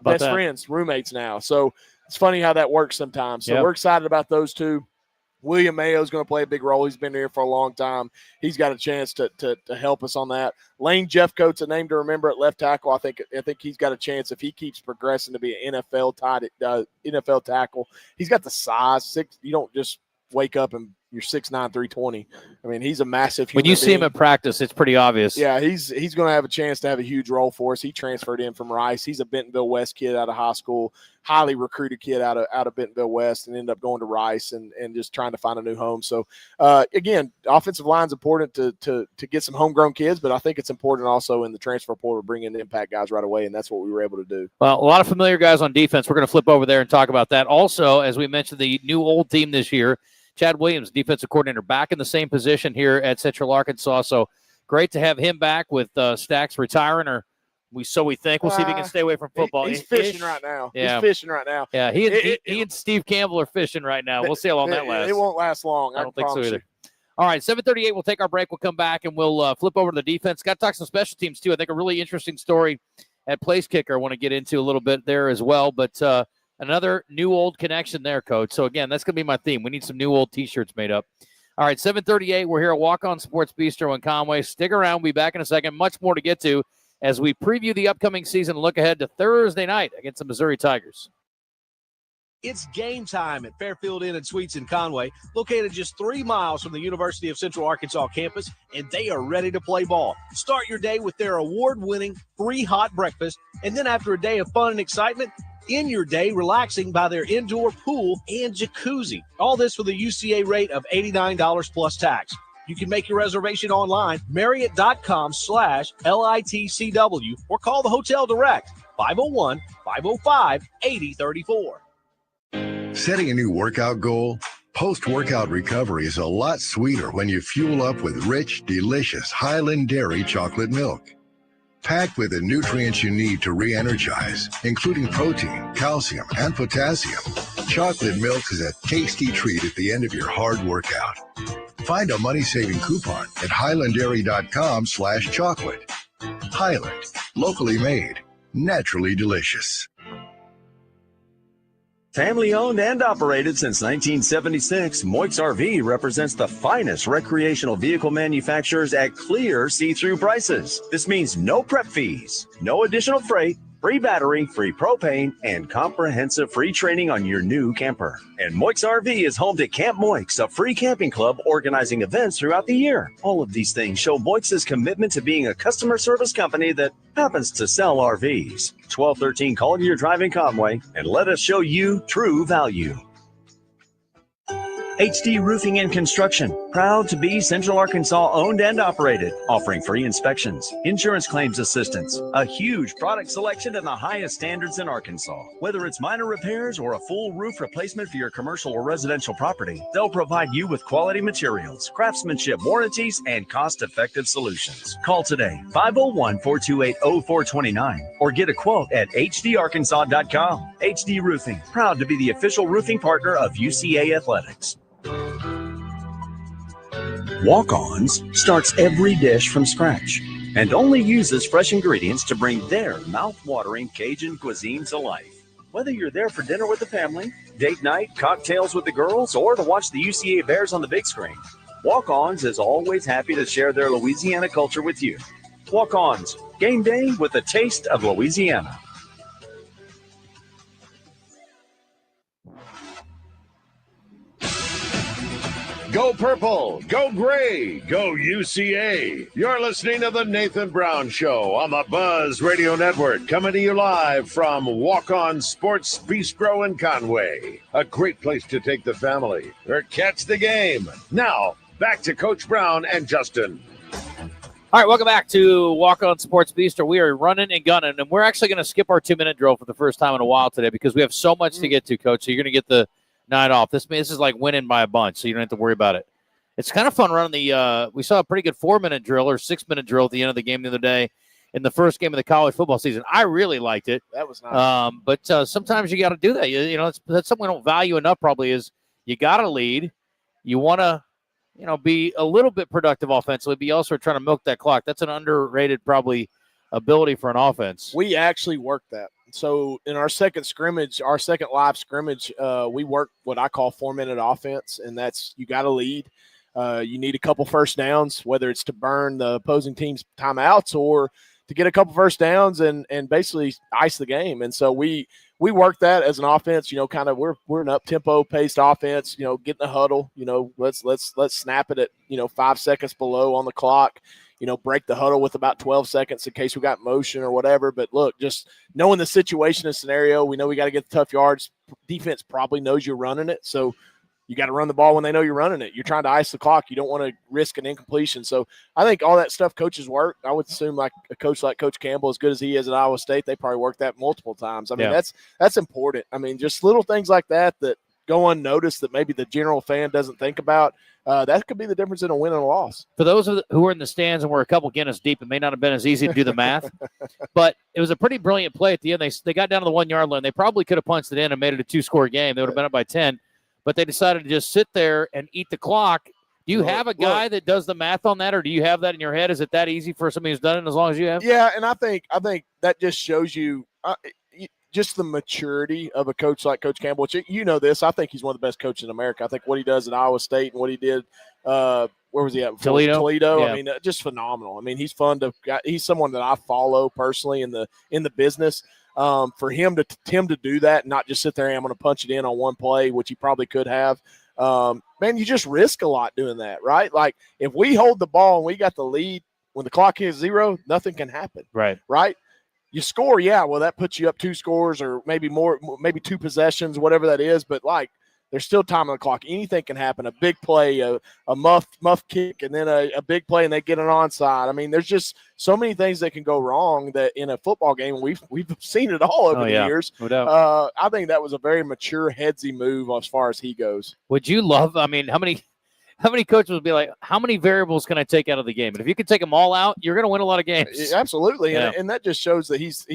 Best friends, roommates now. So it's funny how that works sometimes. So we're excited about those two. William Mayo is going to play a big role. He's been here for a long time. He's got a chance to help us on that. Lane Jeffcoat's a name to remember at left tackle. I think he's got a chance if he keeps progressing to be an NFL tackle. He's got the size. You don't just wake up and you're 6'9", 320. I mean, he's a massive human When you see him being. at practice, it's pretty obvious. Yeah, he's going to have a chance to have a huge role for us. He transferred in from Rice. He's a Bentonville West kid out of high school, highly recruited kid out of Bentonville West, and ended up going to Rice and just trying to find a new home. So, again, offensive line's important to get some homegrown kids, but I think it's important also in the transfer portal to bring in the impact guys right away, and that's what we were able to do. Well, a lot of familiar guys on defense. We're going to flip over there and talk about that. Also, as we mentioned, the new old team this year, Chad Williams, defensive coordinator, back in the same position here at Central Arkansas. So great to have him back with Stacks retiring, or we think. We'll see if he can stay away from football. He's fishing right now. Yeah. He's fishing right now. Yeah, he and Steve Campbell are fishing right now. We'll see how long that lasts. It won't last long. I don't think so either. All right, 7:38. We'll take our break. We'll come back and we'll flip over to the defense. Got to talk some special teams too. I think a really interesting story at place kicker I want to get into a little bit there as well. But another new old connection there, Coach. So again, that's going to be my theme. We need some new old T-shirts made up. All right, 7:38. We're here at Walk On Sports Bistreaux in Conway. Stick around. We'll be back in a second. Much more to get to as we preview the upcoming season and look ahead to Thursday night against the Missouri Tigers. It's game time at Fairfield Inn & Suites in Conway, located just 3 miles from the University of Central Arkansas campus, and they are ready to play ball. Start your day with their award-winning free hot breakfast, and then after a day of fun and excitement, end your day relaxing by their indoor pool and jacuzzi. All this with a UCA rate of $89 plus tax. You can make your reservation online, Marriott.com/LITCW, or call the hotel direct, 501-505-8034. Setting a new workout goal? Post-workout recovery is a lot sweeter when you fuel up with rich, delicious Highland Dairy chocolate milk. Packed with the nutrients you need to re-energize, including protein, calcium, and potassium, chocolate milk is a tasty treat at the end of your hard workout. Find a money-saving coupon at highlanddairy.com/chocolate. Highland, locally made, naturally delicious. Family owned and operated since 1976, Moix RV represents the finest recreational vehicle manufacturers at clear see-through prices. This means no prep fees, no additional freight, free battery, free propane, and comprehensive free training on your new camper. And Moix RV is home to Camp Moix, a free camping club organizing events throughout the year. All of these things show Moix's commitment to being a customer service company that happens to sell RVs. 1213 Collier Drive in Conway, and let us show you true value. HD Roofing and Construction, proud to be Central Arkansas owned and operated, offering free inspections, insurance claims assistance, a huge product selection and the highest standards in Arkansas. Whether it's minor repairs or a full roof replacement for your commercial or residential property, they'll provide you with quality materials, craftsmanship, warranties, and cost-effective solutions. Call today, 501-428-0429, or get a quote at hdarkansas.com. HD Roofing, proud to be the official roofing partner of UCA Athletics. Walk-Ons starts every dish from scratch and only uses fresh ingredients to bring their mouth-watering Cajun cuisine to life. Whether you're there for dinner with the family, date night, cocktails with the girls, or to watch the UCA Bears on the big screen, Walk-Ons is always happy to share their Louisiana culture with you. Walk-Ons, game day with a taste of Louisiana. Go purple, go gray, go UCA. You're listening to the Nathan Brown Show on the Buzz Radio Network, coming to you live from Walk-On Sports Bistreaux in Conway. A great place to take the family or catch the game. Now, back to Coach Brown and Justin. All right, welcome back to Walk-On Sports Bistreaux. We are running and gunning, and we're actually going to skip our 2-minute drill for the first time in a while today because we have so much to get to, Coach. So you're going to get the night off. This is like winning by a bunch, so you don't have to worry about it. It's kind of fun running the we saw a pretty good 4-minute drill or 6-minute drill at the end of the game the other day in the first game of the college football season. I really liked it. That was nice. But sometimes you got to do that. You know, that's something we don't value enough probably is you got to lead. You want to, be a little bit productive offensively, but you also are trying to milk that clock. That's an underrated probably ability for an offense. We actually worked that. So in our second live scrimmage, we worked what I call 4-minute offense, and that's you got to lead. You need a couple first downs, whether it's to burn the opposing team's timeouts or to get a couple first downs and basically ice the game. And so we work that as an offense. Kind of we're an up-tempo paced offense. Get in the huddle. Let's snap it at 5 seconds below on the clock. Break the huddle with about 12 seconds in case we got motion or whatever. But look, just knowing the situation and scenario, we know we got to get the tough yards. Defense probably knows you're running it, so you got to run the ball when they know you're running it. You're trying to ice the clock. You don't want to risk an incompletion. So I think all that stuff coaches work. I would assume like a coach like Coach Campbell, as good as he is at Iowa State, they probably work that multiple times. I mean, that's important. I mean, just little things like that go unnoticed that maybe the general fan doesn't think about. That could be the difference in a win and a loss. For those who are in the stands and were a couple Guinness deep, it may not have been as easy to do the math, but it was a pretty brilliant play at the end. They got down to the 1-yard line. They probably could have punched it in and made it a 2-score game. They would have been up by 10, but they decided to just sit there and eat the clock. Do you have a guy that does the math on that, or do you have that in your head? Is it that easy for somebody who's done it as long as you have? Yeah, and I think that just shows you just the maturity of a coach like Coach Campbell. Which this. I think he's one of the best coaches in America. I think what he does at Iowa State and what he did where was he at? Toledo. Yeah. I mean, just phenomenal. I mean, he's fun he's someone that I follow personally in the business. For him to do that and not just sit there and I'm going to punch it in on one play, which he probably could have. Man, you just risk a lot doing that, right? Like if we hold the ball and we got the lead when the clock hits 0, nothing can happen. Right. You score, yeah, well, that puts you up 2 scores or maybe more, maybe 2 possessions, whatever that is. But like, there's still time on the clock. Anything can happen. A big play, a muff kick, and then a big play, and they get an onside. I mean, there's just so many things that can go wrong that in a football game, we've seen it all over the years. No doubt. I think that was a very mature, headsy move as far as he goes. Would you love? I mean, how many? how many coaches would be like, how many variables can I take out of the game? And if you can take them all out, you're going to win a lot of games. Absolutely. Yeah. And that just shows that he's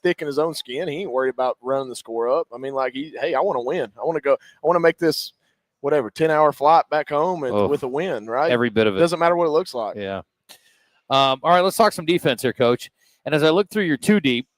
thick in his own skin. He ain't worried about running the score up. I mean, like, hey, I want to win. I want to make this, 10-hour flight back home with a win, right? Every bit of it. Doesn't matter what it looks like. Yeah. All right, let's talk some defense here, Coach. And as I look through your two deep,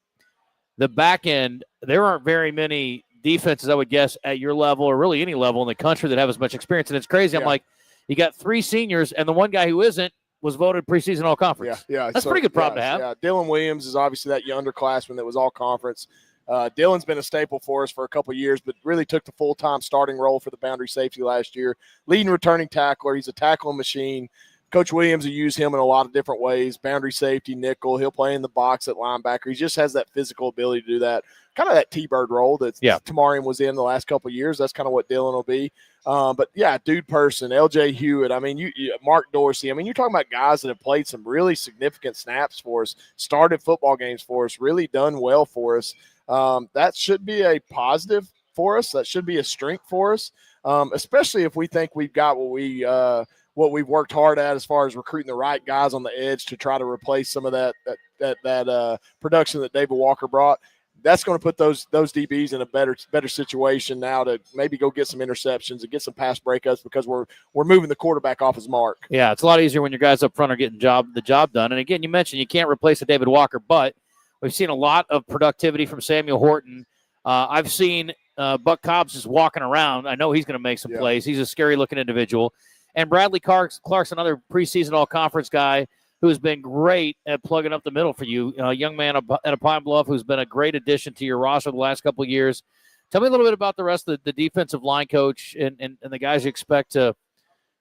the back end, there aren't very many defenses, I would guess, at your level or really any level in the country that have as much experience. And it's crazy. I'm like, you got 3 seniors, and the one guy who isn't was voted preseason all-conference. Yeah. That's a pretty good problem to have. Yeah, Dylan Williams is obviously that underclassman that was all-conference. Dylan's been a staple for us for a couple of years, but really took the full-time starting role for the boundary safety last year. Leading returning tackler. He's a tackling machine. Coach Williams will use him in a lot of different ways. Boundary safety, nickel. He'll play in the box at linebacker. He just has that physical ability to do that. Kind of that T-Bird role that Tamarian was in the last couple of years. That's kind of what Dylan will be. But, yeah, dude person, L.J. Hewitt. I mean, Mark Dorsey. I mean, you're talking about guys that have played some really significant snaps for us, started football games for us, really done well for us. That should be a positive for us. That should be a strength for us, especially if we think we've got what we've worked hard at as far as recruiting the right guys on the edge to try to replace some of that production that David Walker brought. That's going to put those DBs in a better situation now to maybe go get some interceptions and get some pass breakups because we're moving the quarterback off his mark. Yeah, it's a lot easier when your guys up front are getting the job done. And again, you mentioned you can't replace a David Walker, but we've seen a lot of productivity from Samuel Horton. I've seen Buck Cobbs just walking around. I know he's going to make some plays. He's a scary-looking individual. And Bradley Clark's another preseason all-conference guy who has been great at plugging up the middle for you. A young man at a Pine Bluff who's been a great addition to your roster the last couple of years. Tell me a little bit about the rest of the defensive line, Coach, and the guys you expect to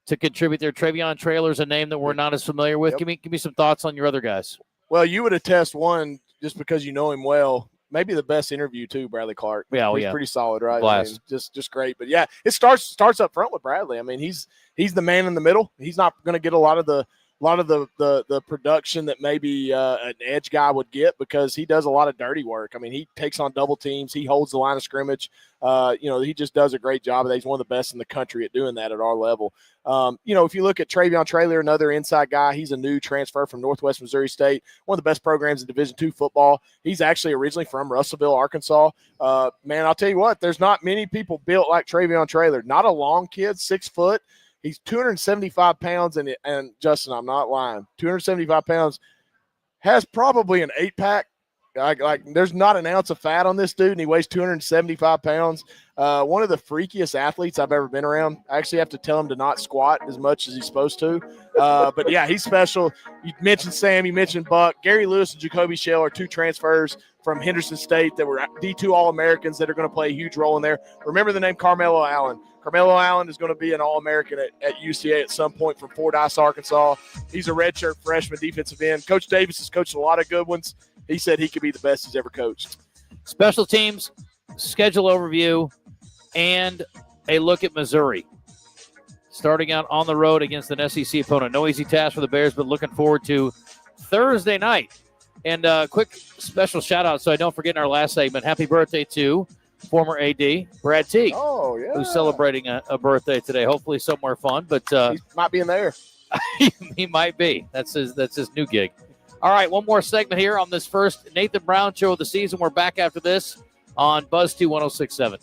contribute there. Travion Traylor's a name that we're not as familiar with. Give me some thoughts on your other guys. Well, you would attest one just because you know him well. Maybe the best interview too, Bradley Clark. Yeah, he's pretty solid, right? Blast. I mean, just great. But yeah, it starts up front with Bradley. I mean, he's the man in the middle. He's not going to get a lot of the production that maybe an edge guy would get because he does a lot of dirty work. I mean, he takes on double teams. He holds the line of scrimmage. He just does a great job. He's one of the best in the country at doing that at our level. If you look at Travion Traylor, another inside guy, he's a new transfer from Northwest Missouri State, one of the best programs in Division II football. He's actually originally from Russellville, Arkansas. Man, I'll tell you what, there's not many people built like Travion Traylor. Not a long kid, 6 foot. He's 275 pounds, and Justin, I'm not lying, 275 pounds, has probably an 8-pack. Like there's not an ounce of fat on this dude, and he weighs 275 pounds. One of the freakiest athletes I've ever been around. I actually have to tell him to not squat as much as he's supposed to. But, yeah, he's special. You mentioned Sam. You mentioned Buck. Gary Lewis and Jacoby Shell are 2 transfers from Henderson State that were D2 All-Americans that are going to play a huge role in there. Remember the name Carmelo Allen. Carmelo Allen is going to be an All-American at UCA at some point from Fordyce, Arkansas. He's a redshirt freshman defensive end. Coach Davis has coached a lot of good ones. He said he could be the best he's ever coached. Special teams, schedule overview, and a look at Missouri. Starting out on the road against an SEC opponent. No easy task for the Bears, but looking forward to Thursday night. And quick special shout-out, so I don't forget in our last segment, happy birthday to former AD, Brad Teague. Oh, yeah. Who's celebrating a birthday today. Hopefully somewhere fun. But he might be in there. He might be. That's his new gig. All right, one more segment here on this first Nathan Brown show of the season. We're back after this on Buzz 2 106.7.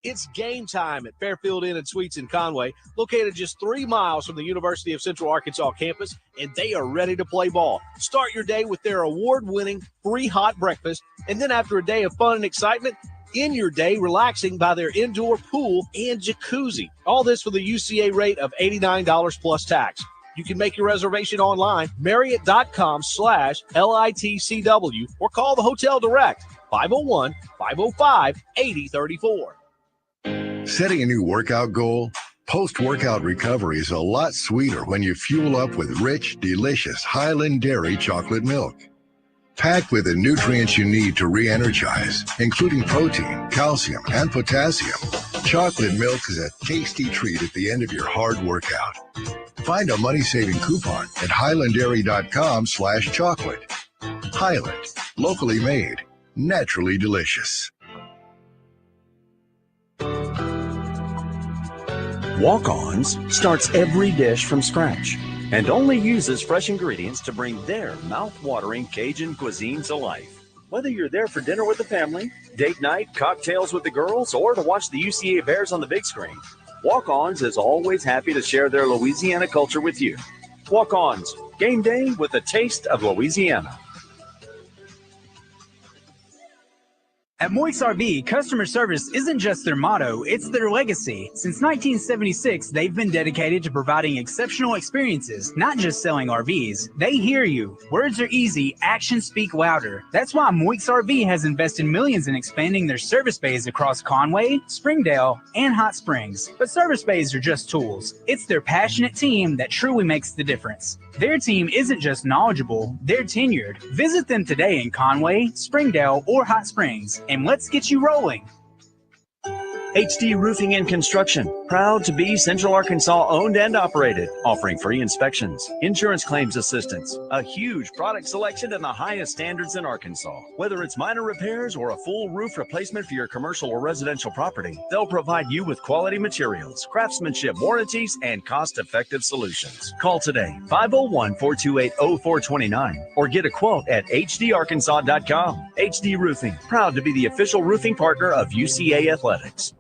It's game time at Fairfield Inn and Suites in Conway, located just 3 miles from the University of Central Arkansas campus, and they are ready to play ball. Start your day with their award-winning free hot breakfast, and then after a day of fun and excitement, end your day relaxing by their indoor pool and jacuzzi. All this for the UCA rate of $89 plus tax. You can make your reservation online, Marriott.com/LITCW, or call the hotel direct, 501-505-8034. Setting a new workout goal? Post-workout recovery is a lot sweeter when you fuel up with rich, delicious Highland Dairy chocolate milk. Packed with the nutrients you need to re-energize, including protein, calcium, and potassium, chocolate milk is a tasty treat at the end of your hard workout. Find a money-saving coupon at highlanddairy.com/chocolate. Highland, locally made, naturally delicious. Walk-Ons starts every dish from scratch and only uses fresh ingredients to bring their mouth-watering Cajun cuisine to life. Whether you're there for dinner with the family, date night, cocktails with the girls, or to watch the UCA Bears on the big screen, Walk-Ons is always happy to share their Louisiana culture with you. Walk-Ons, game day with a taste of Louisiana. At Moix RV, customer service isn't just their motto, it's their legacy. Since 1976, they've been dedicated to providing exceptional experiences, not just selling RVs. They hear you. Words are easy, actions speak louder. That's why Moix RV has invested millions in expanding their service bays across Conway, Springdale, and Hot Springs. But service bays are just tools. It's their passionate team that truly makes the difference. Their team isn't just knowledgeable, they're tenured. Visit them today in Conway, Springdale, or Hot Springs, and let's get you rolling. HD Roofing and Construction, proud to be Central Arkansas owned and operated, offering free inspections, insurance claims assistance, a huge product selection and the highest standards in Arkansas. Whether it's minor repairs or a full roof replacement for your commercial or residential property, they'll provide you with quality materials, craftsmanship, warranties, and cost-effective solutions. Call today, 501-428-0429, or get a quote at hdarkansas.com. HD Roofing, proud to be the official roofing partner of UCA Athletics.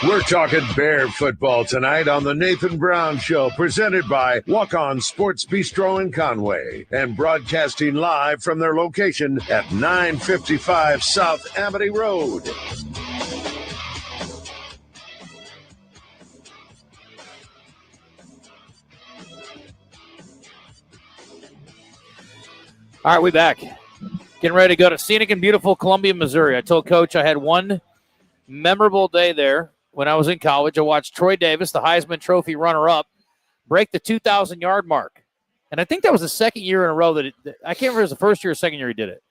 We're talking Bear football tonight on the Nathan Brown Show, presented by Walk-On Sports Bistreaux in Conway and broadcasting live from their location at 955 South Amity Road. All right, we back. Getting ready to go to scenic and beautiful Columbia, Missouri. I told Coach I had one memorable day there when I was in college. I watched Troy Davis, the Heisman Trophy runner-up, break the 2,000-yard mark. And I think that was the second year in a row that I can't remember if it was the first year or second year he did it.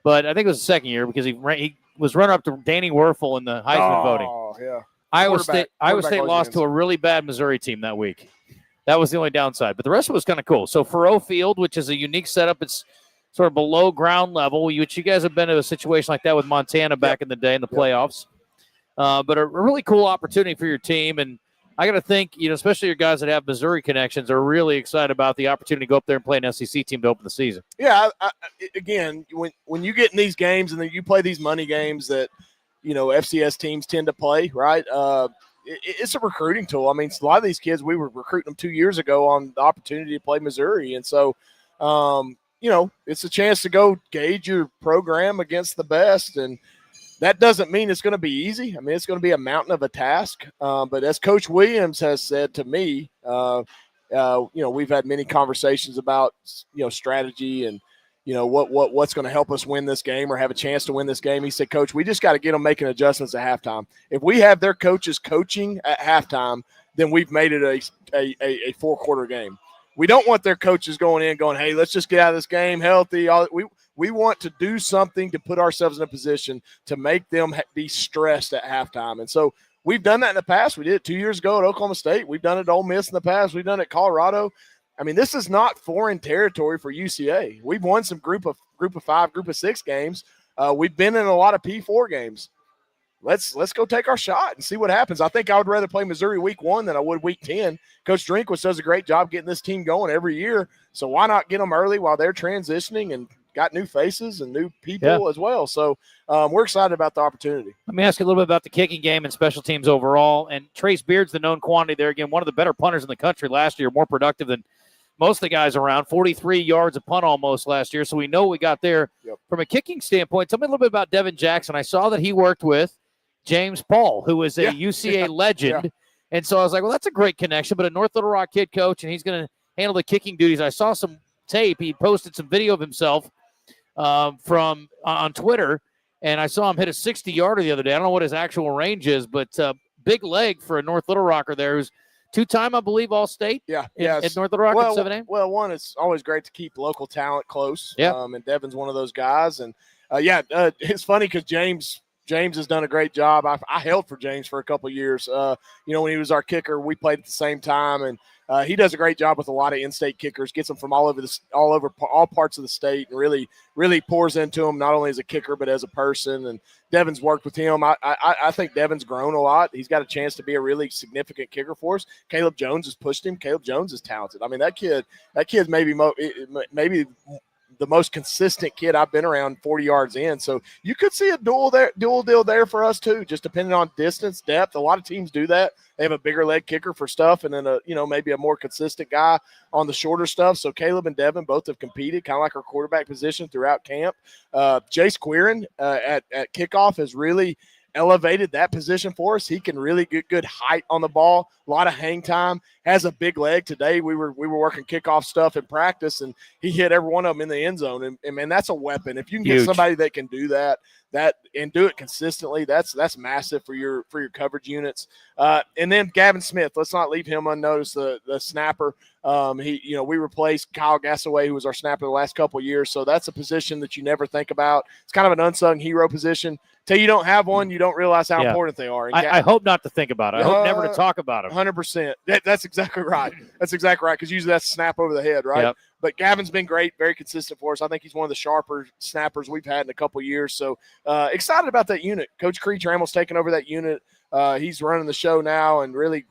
But I think it was the second year because he was runner-up to Danny Werfel in the Heisman voting. Oh, yeah. Iowa State lost to a really bad Missouri team that week. That was the only downside. But the rest of it was kind of cool. So Faroe Field, which is a unique setup, it's sort of below ground level, which you guys have been in a situation like that with Montana back in the day in the playoffs. But a really cool opportunity for your team. And I got to think, especially your guys that have Missouri connections are really excited about the opportunity to go up there and play an SEC team to open the season. Yeah, again, when you get in these games and then you play these money games that, FCS teams tend to play, right? It's a recruiting tool. I mean, a lot of these kids, we were recruiting them 2 years ago on the opportunity to play Missouri. And so, it's a chance to go gauge your program against the best. And that doesn't mean it's going to be easy. I mean, it's going to be a mountain of a task. But as Coach Williams has said to me, we've had many conversations about, strategy and, what's going to help us win this game or have a chance to win this game. He said, Coach, we just got to get them making adjustments at halftime. If we have their coaches coaching at halftime, then we've made it a four-quarter game. We don't want their coaches going in going, hey, let's just get out of this game healthy. We want to do something to put ourselves in a position to make them be stressed at halftime. And so we've done that in the past. We did it 2 years ago at Oklahoma State. We've done it at Ole Miss in the past. We've done it at Colorado. I mean, this is not foreign territory for UCA. We've won some group of 5, group of 6 games. We've been in a lot of P4 games. Let's go take our shot and see what happens. I think I would rather play Missouri week 1 than I would week 10. Coach Drinkwitz does a great job getting this team going every year. So why not get them early while they're transitioning and got new faces and new people as well. So we're excited about the opportunity. Let me ask you a little bit about the kicking game and special teams overall. And Trace Beard's the known quantity there. Again, one of the better punters in the country last year, more productive than most of the guys around, 43 yards a punt almost last year. So we know what we got there. Yep. From a kicking standpoint, tell me a little bit about Devin Jackson. I saw that he worked with James Paul, who is a UCA legend. Yeah. And so I was like, well, that's a great connection, but a North Little Rock kid coach, and he's going to handle the kicking duties. I saw some tape. He posted some video of himself from on Twitter, and I saw him hit a 60-yarder the other day. I don't know what his actual range is, but big leg for a North Little Rocker there who's 2-time, I believe, All-State at North Little Rock at 7A. Well, one, it's always great to keep local talent close. Yeah. And Devin's one of those guys. And, it's funny because James has done a great job. I held for James for a couple of years. When he was our kicker, we played at the same time. And He does a great job with a lot of in-state kickers, gets them from all parts of the state, and really pours into them, not only as a kicker but as a person. And Devin's worked with him. I think Devin's grown a lot. He's got a chance to be a really significant kicker for us. Caleb Jones has pushed him. Caleb Jones is talented. I mean, that kid's maybe the most consistent kid I've been around 40 yards in. So you could see a dual deal there for us too, just depending on distance, depth. A lot of teams do that. They have a bigger leg kicker for stuff, and then maybe a more consistent guy on the shorter stuff. So Caleb and Devin both have competed, kind of like our quarterback position throughout camp. Jace Quirin at kickoff has really elevated that position for us. He can really get good height on the ball, a lot of hang time, has a big leg. Today we were working kickoff stuff in practice, and he hit every one of them in the end zone. And man, that's a weapon. If you can get somebody that can do that and do it consistently, that's massive for your coverage units. And then Gavin Smith, let's not leave him unnoticed, the snapper. We replaced Kyle Gassaway, who was our snapper the last couple of years. So that's a position that you never think about. It's kind of an unsung hero position. Till you don't have one, you don't realize how important they are. I hope not to think about it. I hope never to talk about them. 100%. That's exactly right. That's exactly right, because usually that's a snap over the head, right? Yep. But Gavin's been great, very consistent for us. I think he's one of the sharper snappers we've had in a couple of years. So excited about that unit. Coach Cree Trammell's taken over that unit. He's running the show now and really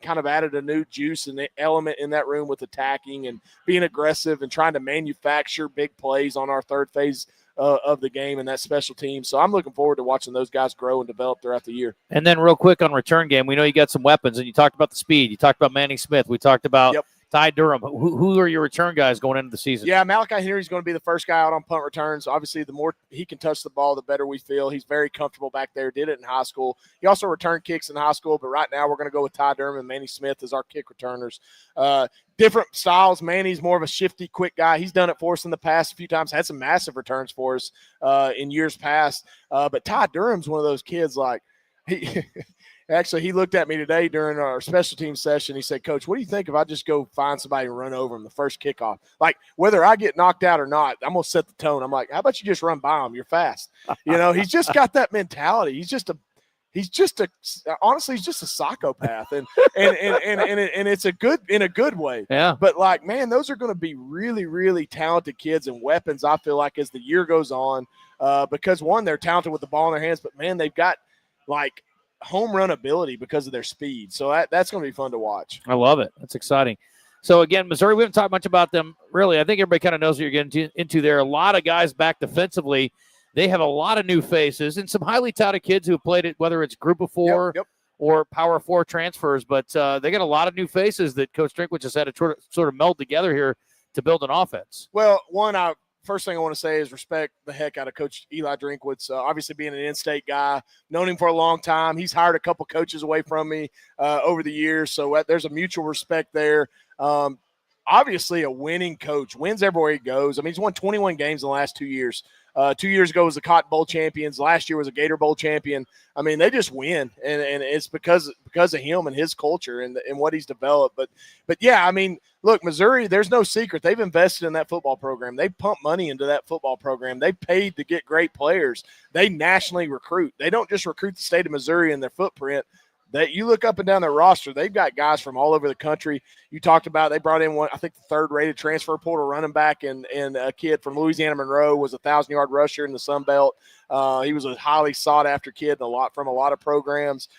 kind of added a new juice and element in that room with attacking and being aggressive and trying to manufacture big plays on our third phase of the game and that special team. So I'm looking forward to watching those guys grow and develop throughout the year. And then real quick on return game, we know you got some weapons, and you talked about the speed. You talked about Manny Smith. We talked about Ty Durham. Who are your return guys going into the season? Yeah, Malachi Henry's going to be the first guy out on punt returns. Obviously, the more he can touch the ball, the better we feel. He's very comfortable back there. Did it in high school. He also returned kicks in high school, but right now we're going to go with Ty Durham and Manny Smith as our kick returners. Different styles. Manny's more of a shifty, quick guy. He's done it for us in the past a few times, had some massive returns for us in years past. But Ty Durham's one of those kids, like, he looked at me today during our special team session. He said, Coach, what do you think if I just go find somebody and run over him the first kickoff? Like, whether I get knocked out or not, I'm going to set the tone. I'm like, how about you just run by him? You're fast. He's just got that mentality. He's just a psychopath, and it's in a good way. Yeah. But like, man, those are going to be really, really talented kids and weapons, I feel like, as the year goes on, because one, they're talented with the ball in their hands, but man, they've got like home run ability because of their speed. So that's going to be fun to watch. I love it. That's exciting. So again, Missouri, we haven't talked much about them really. I think everybody kind of knows what you're getting into there. A lot of guys back defensively. They have a lot of new faces and some highly touted kids who have played it, whether it's group of four or power four transfers. But they got a lot of new faces that Coach Drinkwitz has had to sort of meld together here to build an offense. Well, first thing I want to say is respect the heck out of Coach Eli Drinkwitz. Obviously being an in-state guy, known him for a long time. He's hired a couple coaches away from me over the years. So there's a mutual respect there. Obviously a winning coach, wins everywhere he goes. I mean, he's won 21 games in the last 2 years. 2 years ago was the Cotton Bowl champions. Last year was a Gator Bowl champion. I mean, they just win, and it's because of him and his culture and what he's developed. But yeah, I mean, look, Missouri, there's no secret. They've invested in that football program. They pump money into that football program. They paid to get great players. They nationally recruit. They don't just recruit the state of Missouri and their footprint. That you look up and down their roster, they've got guys from all over the country. You talked about they brought in one, I think the third-rated transfer portal running back, and a kid from Louisiana Monroe was a 1,000-yard rusher in the Sun Belt. He was a highly sought-after kid from a lot of programs.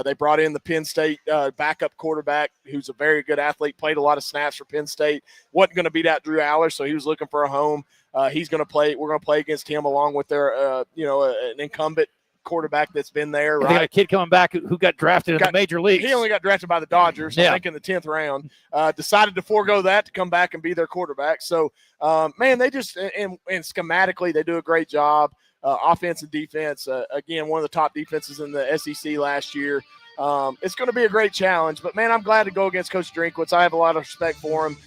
They brought in the Penn State backup quarterback, who's a very good athlete, played a lot of snaps for Penn State. Wasn't going to beat out Drew Aller, so he was looking for a home. He's going to play. We're going to play against him along with their, an incumbent quarterback that's been there, right? They got a kid coming back who got drafted in the major leagues. He only got drafted by the Dodgers, I think, in the 10th round. Decided to forego that to come back and be their quarterback. So, man, they just and schematically they do a great job. Offense and defense, again, one of the top defenses in the SEC last year. It's going to be a great challenge. But, man, I'm glad to go against Coach Drinkwitz. I have a lot of respect for him.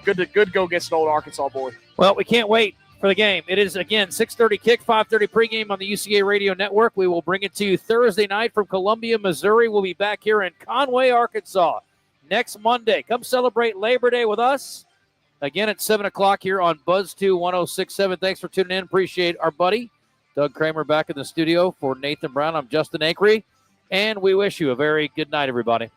Good to go against an old Arkansas boy. Well, we can't wait for the game. It is, again, 6:30 kick, 5:30 pregame on the UCA Radio Network. We will bring it to you Thursday night from Columbia, Missouri. We'll be back here in Conway, Arkansas next Monday. Come celebrate Labor Day with us. Again at 7 o'clock here on Buzz 2 106.7. Thanks for tuning in. Appreciate our buddy Doug Kramer back in the studio. For Nathan Brown, I'm Justin Acree. And we wish you a very good night, everybody.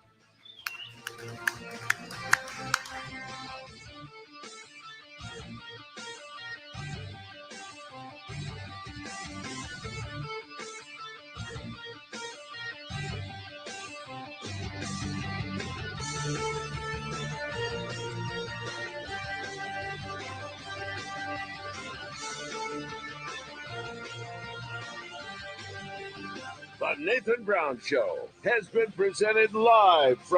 The Nathan Brown Show has been presented live from